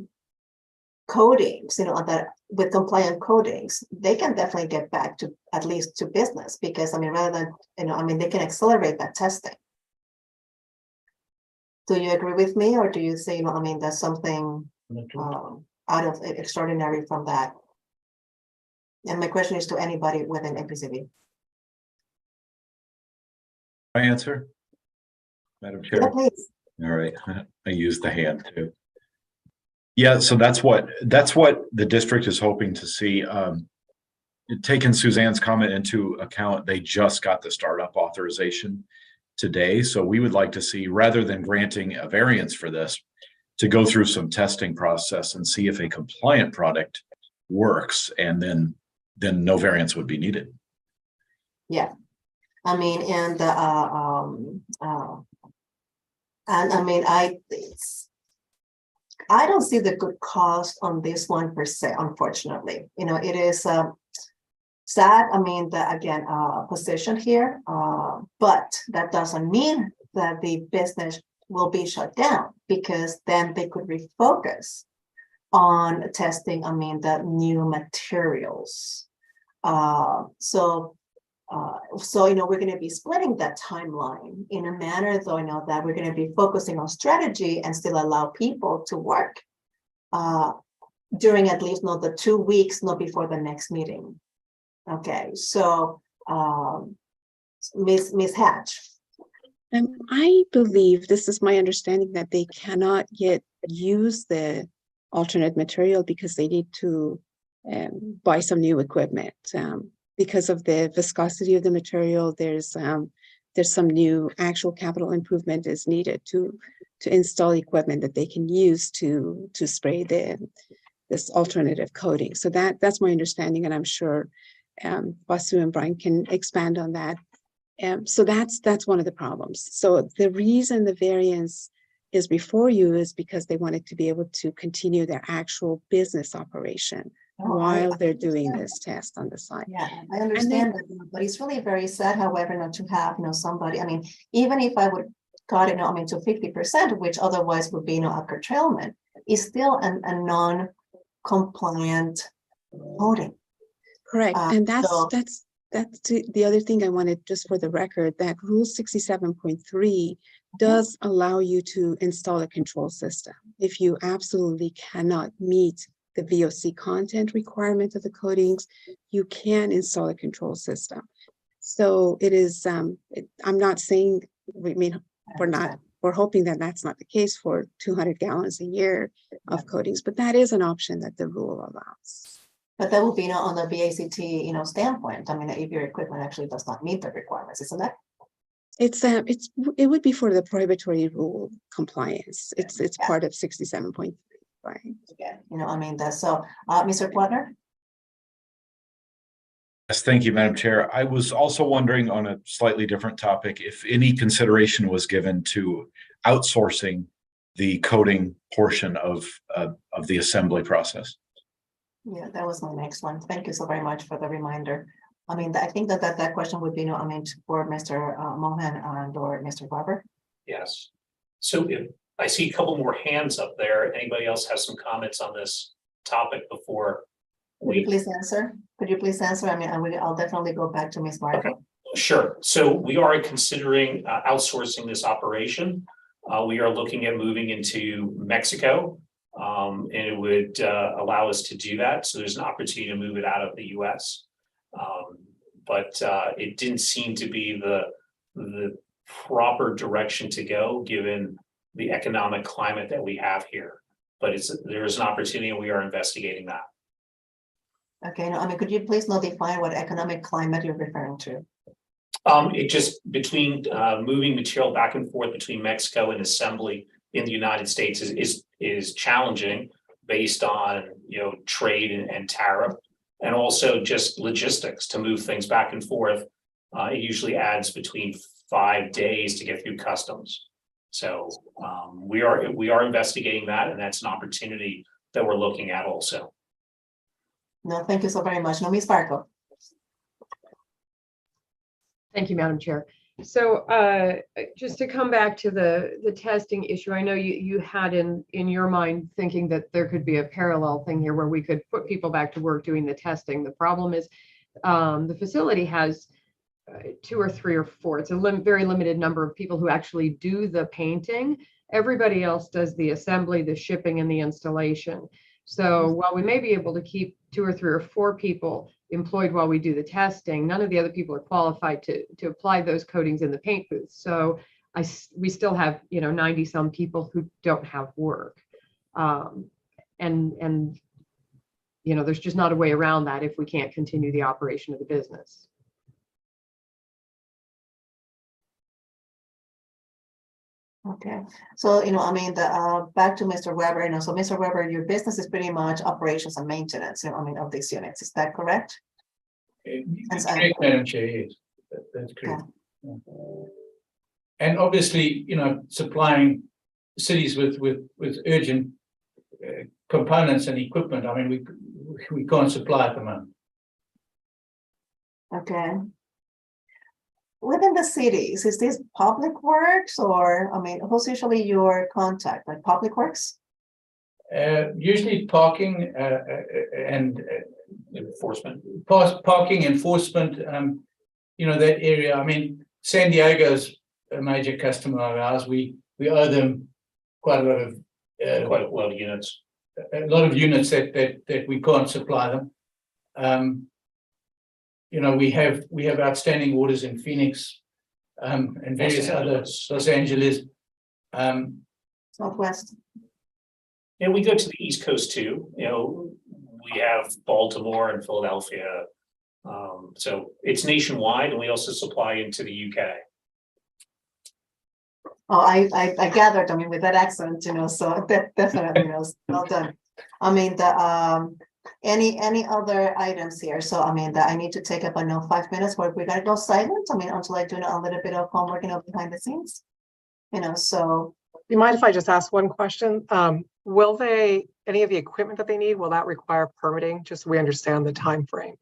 coatings, that with compliant coatings, they can definitely get back to at least to business because, rather than, they can accelerate that testing. Do you agree with me, or do you say, there's something out of extraordinary from that? And my question is to anybody within APCD. My answer, Madam Chair. Yeah, please. All right, I used the hand too. Yeah, so that's what the district is hoping to see. Taking Suzanne's comment into account, they just got the startup authorization today. So we would like to see, rather than granting a variance for this, to go through some testing process and see if a compliant product works, and then no variance would be needed. Yeah, I mean, and I mean, I don't see the good cost on this one per se, unfortunately. You know, it is sad, I mean, the again, position here, but that doesn't mean that the business will be shut down, because then they could refocus on testing, I mean, the new materials. So you know, we're going to be splitting that timeline in a manner, though, you know, that we're going to be focusing on strategy and still allow people to work during at least not the 2 weeks, not before the next meeting. Okay, so Ms. Hatch. I believe, this is my understanding, that they cannot yet use the alternate material because they need to buy some new equipment. Because of the viscosity of the material, there's some new actual capital improvement is needed to install equipment that they can use to spray this alternative coating. So that's my understanding, and I'm sure Basu and Brian can expand on that. So that's one of the problems. So the reason the variance is before you is because they wanted to be able to continue their actual business operation while they're doing this test on the side. Yeah, I understand that, but it's really very sad, however, not to have, you know, somebody, I mean, even if I would cut it, you know, I mean, to 50%, which otherwise would be, you know, a curtailment, is still a non-compliant coating. Correct, and that's so- the other thing I wanted, just for the record, that Rule 67.3 does allow you to install a control system if you absolutely cannot meet the VOC content requirement of the coatings. You can install a control system. So it is. I'm not saying. I mean, we're hoping that that's not the case for 200 gallons a year of coatings, but that is an option that the rule allows. But that would be, you know, on the VACT, you know, standpoint. I mean, if your equipment actually does not meet the requirements, isn't that? It would be for the prohibitory rule compliance. It's part of 67.3, right? Yeah, you know, I mean, that's so, Mr. Plattner? Yes, thank you, Madam Chair. I was also wondering, on a slightly different topic, if any consideration was given to outsourcing the coding portion of the assembly process. Yeah, that was my next one. Thank you so very much for the reminder. I mean, I think that question would be, you know, I mean, for Mr. Mohan and or Mr. Barber. Yes. So if I see a couple more hands up there, anybody else have some comments on this topic before Could you please answer? Could you please answer? I mean, I'll definitely go back to Ms. Barber. Okay. Sure. So we are considering outsourcing this operation. We are looking at moving into Mexico, and it would allow us to do that. So there's an opportunity to move it out of the US. But it didn't seem to be the proper direction to go, given the economic climate that we have here. But there is an opportunity, and we are investigating that. Okay, no, I mean, could you please define what economic climate you're referring to? It just between moving material back and forth between Mexico and assembly in the United States is challenging based on, you know, trade and tariff, and also just logistics to move things back and forth. It usually adds between 5 days to get through customs. So we are investigating that, and that's an opportunity that we're looking at also. No, thank you so very much. No, Ms. Farco. Thank you, Madam Chair. So just to come back to the testing issue, I know you had in your mind thinking that there could be a parallel thing here where we could put people back to work doing the testing. The problem is the facility has 2 or 3 or 4. It's a very limited number of people who actually do the painting. Everybody else does the assembly, the shipping, and the installation. So while we may be able to keep 2 or 3 or 4 people employed while we do the testing, none of the other people are qualified to apply those coatings in the paint booth. So we still have, 90 some people who don't have work. And there's just not a way around that if we can't continue the operation of the business. Okay, so, I mean, back to Mr. Weber, so Mr. Weber, your business is pretty much operations and maintenance, of these units, is that correct? That's correct, Madam Chair, yes, that's correct. And obviously, supplying cities with urgent components and equipment, I mean, we can't supply at the moment. Okay. Within the cities, is this public works or, who's usually your contact, like public works? Usually parking and Enforcement. parking enforcement, that area. I mean, San Diego's a major customer of ours. We owe them quite a lot of Units. a lot of units that we can't supply them. We have outstanding orders in Phoenix and various other Los Angeles. Southwest. And we go to the East Coast too. We have Baltimore and Philadelphia. So it's nationwide, and we also supply into the UK. Oh, I gathered, with that accent, so definitely, well done. Any other items here? So, that I need to take up, 5 minutes where we're gonna go silent, until I do a little bit of homework, behind the scenes. So. You mind if I just ask one question? Will any of the equipment that they need, will that require permitting? Just so we understand the time frame.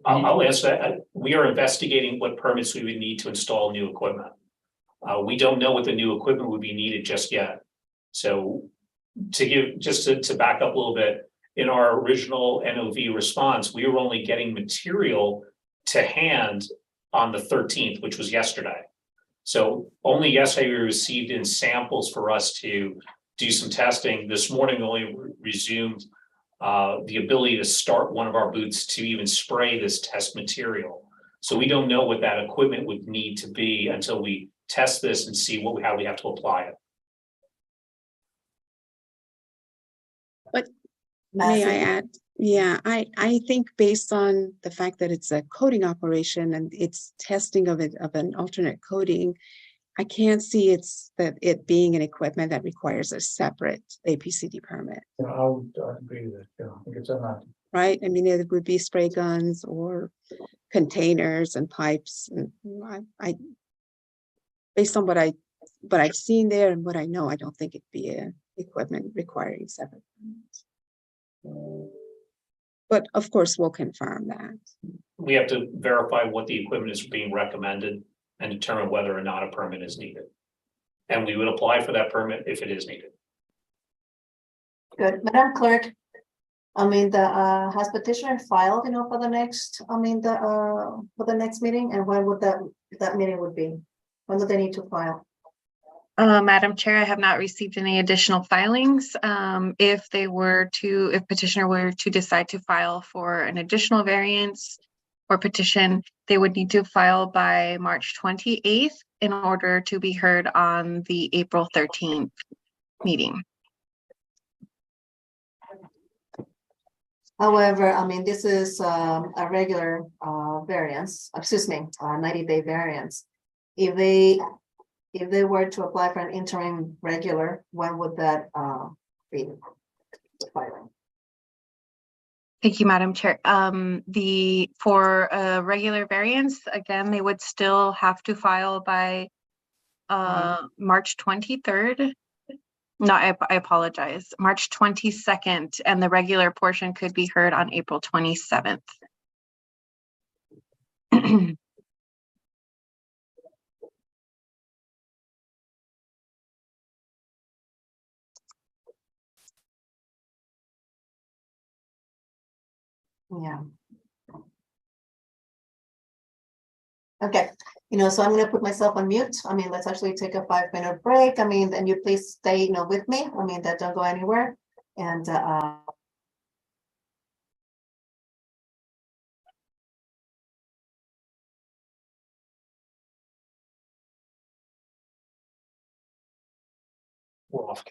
I'll answer that. We are investigating what permits we would need to install new equipment. We don't know what the new equipment would be needed just yet. So to back up a little bit, in our original NOV response, we were only getting material to hand on the 13th, which was yesterday. So only yesterday we received in samples for us to do some testing. This morning we only resumed the ability to start one of our booths to even spray this test material. So we don't know what that equipment would need to be until we test this and see how we have to apply it. But may I add? Yeah, I think based on the fact that it's a coding operation and it's testing of an alternate coding, I can't see it being an equipment that requires a separate APCD permit. I would agree with that. I think it's enough. Right? It would be spray guns or containers and pipes. And I based on what I've seen there and what I know, I don't think it'd be a equipment requiring separate permits. But of course, we'll confirm that. We have to verify what the equipment is being recommended and determine whether or not a permit is needed. And we would apply for that permit if it is needed. Good, Madam Clerk. Has petitioner filed, for the next, for the next meeting, and when would that meeting would be? When would they need to file? Madam Chair, I have not received any additional filings. If petitioner were to decide to file for an additional variance or petition, they would need to file by March 28th in order to be heard on the April 13th meeting. However, this is a regular variance, 90-day variance. If they were to apply for an interim regular, when would that be filing? Thank you, Madam Chair. For a regular variance, again, they would still have to file by March 23rd. No, I apologize. March 22nd, and the regular portion could be heard on April 27th. Yeah. Okay, so I'm gonna put myself on mute. Let's actually take a 5-minute break. And you please stay, with me. That don't go anywhere. And We're off.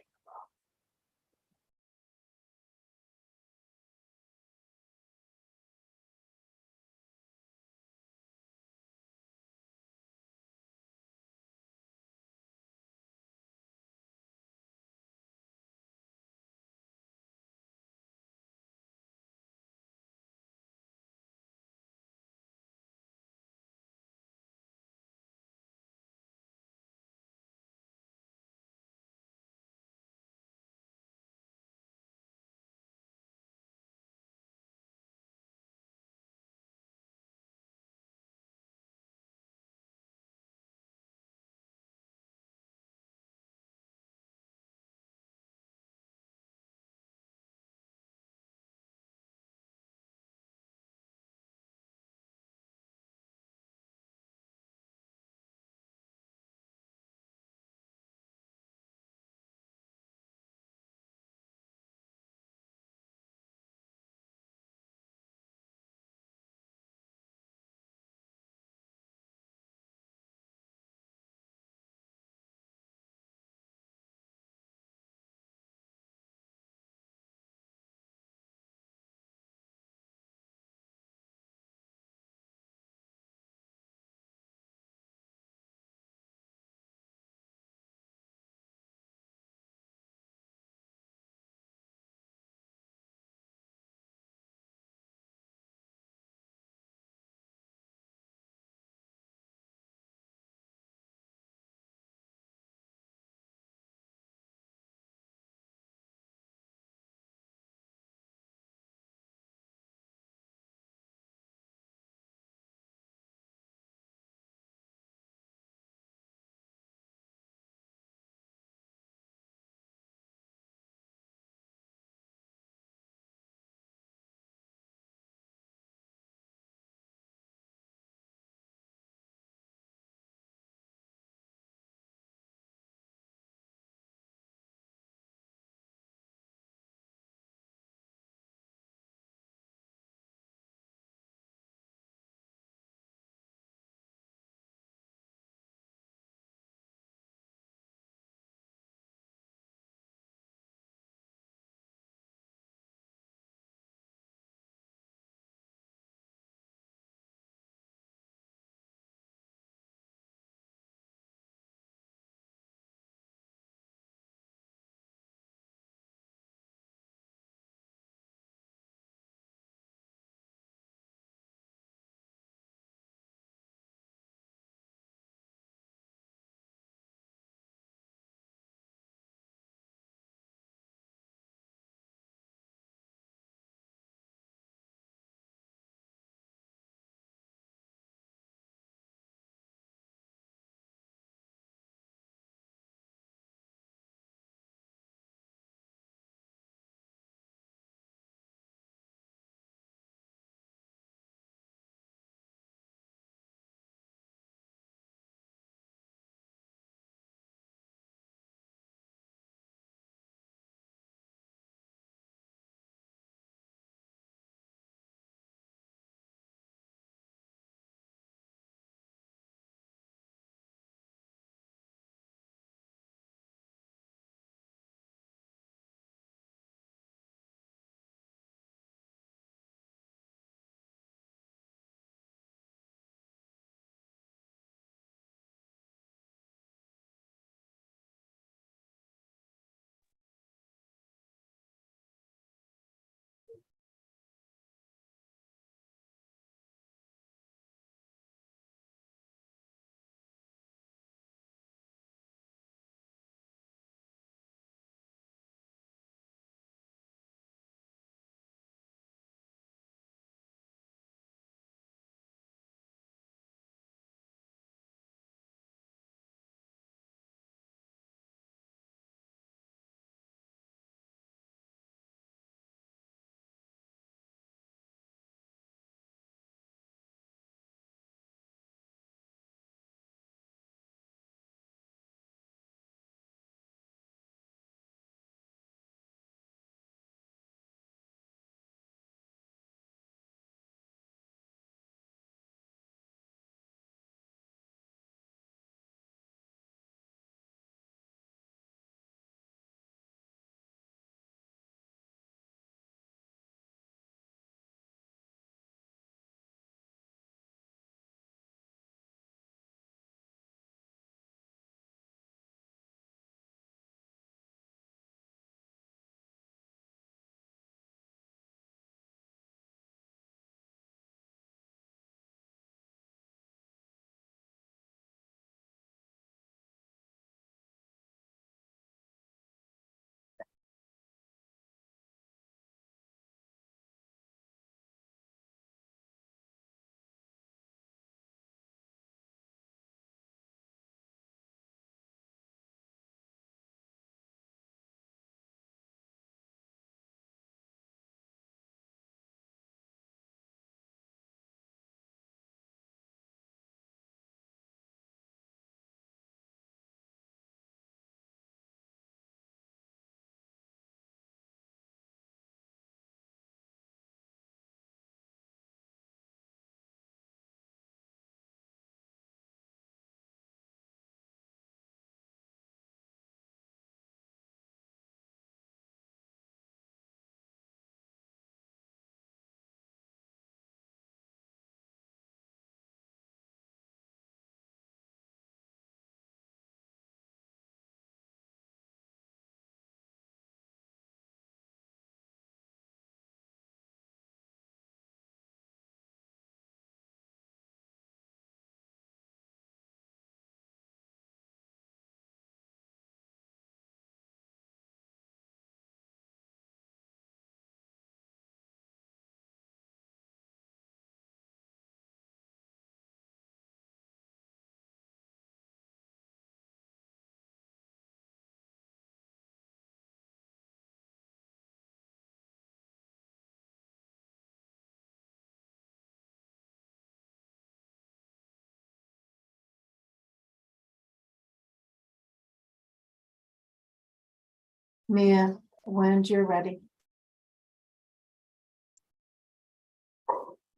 Mia, when you're ready.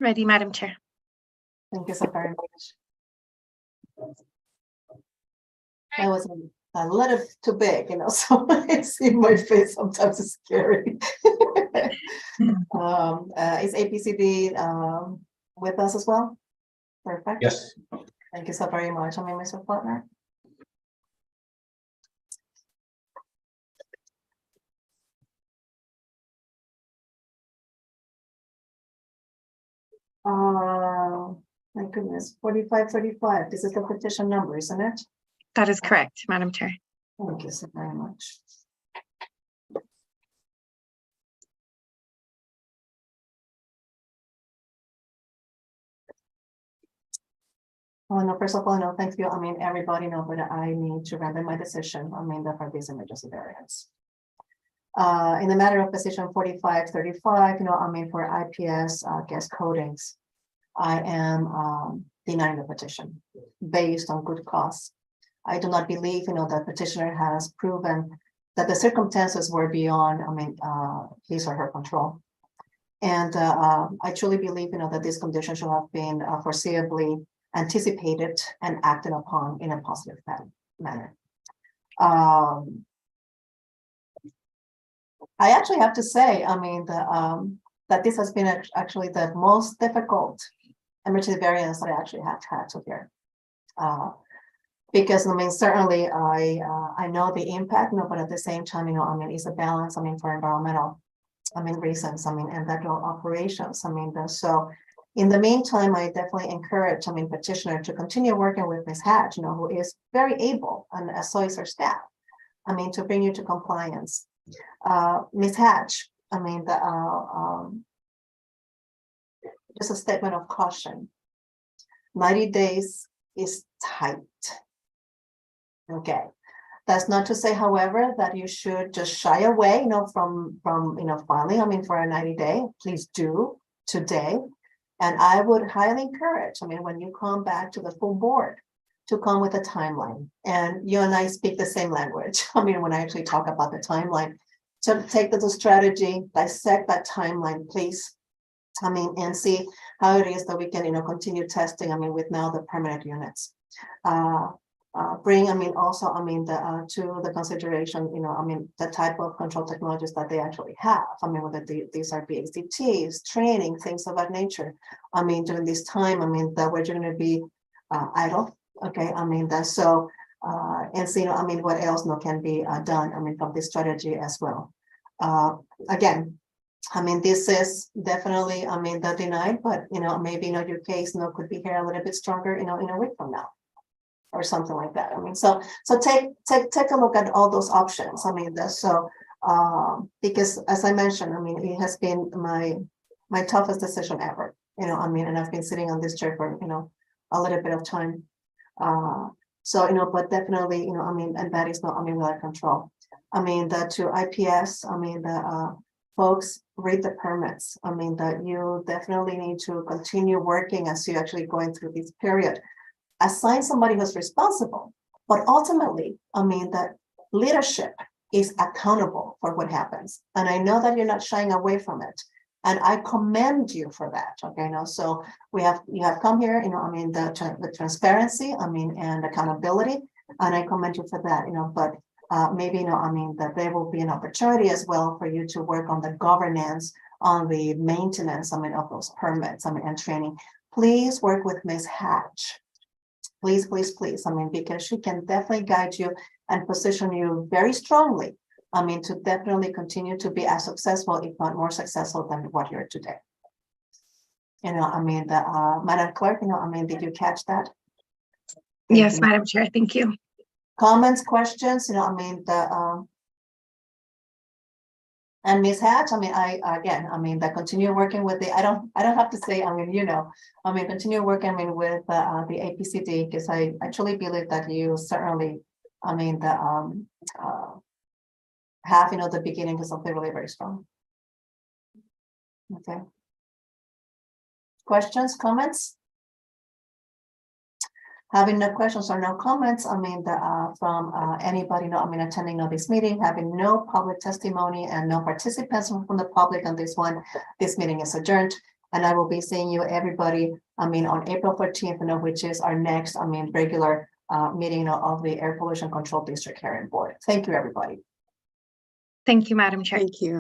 Ready, Madam Chair. Thank you so very much. That was a little too big, so I see my face sometimes it's scary. Is APCD with us as well? Perfect. Yes. Thank you so very much. Mr. Partner. My goodness, 4535. This is the petition number, isn't it? That is correct, Madam Chair. Thank you so very much. Oh, no, first of all, no, thank you. Everybody know that I need to render my decision. That for this emergency variance. In the matter of petition 4535, for IPS gas coatings, I am denying the petition based on good cause. I do not believe, that petitioner has proven that the circumstances were beyond, his or her control. And I truly believe, that this condition should have been foreseeably anticipated and acted upon in a positive manner. I actually have to say, that this has been actually the most difficult emergency variance that I actually have had to hear. Because certainly I know the impact, but at the same time, it's a balance, for environmental, reasons, and that operations, so in the meantime, I definitely encourage, petitioner to continue working with Ms. Hatch, who is very able, and so is her staff, to bring you to compliance. Ms. Hatch, just a statement of caution. 90 days is tight. Okay. That's not to say, however, that you should just shy away, from filing, for a 90-day. Please do today. And I would highly encourage, when you come back to the full board, to come with a timeline. And you and I speak the same language. When I actually talk about the timeline, to take the strategy, dissect that timeline, please. And see how it is that we can, continue testing, with now the permanent units. Bring, also, to the consideration, the type of control technologies that they actually have. Whether these are BACTs, training, things of that nature. During this time, that we're going to be idle. Okay, that's so, and see, what else can be done, from this strategy as well. Again, this is definitely, the denied, but, maybe, your case, could be here a little bit stronger, in a week from now. Or something like that. So take a look at all those options. Because as I mentioned, it has been my toughest decision ever. And I've been sitting on this chair for a little bit of time. But definitely, and that is not without control. That to IPS, the folks read the permits. That you definitely need to continue working as you're actually going through this period. Assign somebody who's responsible, but ultimately, that leadership is accountable for what happens. And I know that you're not shying away from it. And I commend you for that. Okay, so you have come here, the transparency, and accountability. And I commend you for that, but maybe, that there will be an opportunity as well for you to work on the governance, on the maintenance, of those permits, and training. Please work with Ms. Hatch. Please, please, please. Because she can definitely guide you and position you very strongly. To definitely continue to be as successful, if not more successful than what you're today. Madam Clerk, did you catch that? Yes, Madam Chair. Thank you. Comments, questions, and Ms. Hatch, that continue working with the, I don't have to say, continue working with the APCD, because I truly believe that you certainly, have, the beginning of something really very strong. Okay. Questions, comments? Having no questions or no comments, from anybody, attending of this meeting, having no public testimony and no participants from the public on this one, this meeting is adjourned. And I will be seeing you, everybody, on April 14th, which is our next, regular meeting of the Air Pollution Control District Hearing Board. Thank you, everybody. Thank you, Madam Chair. Thank you.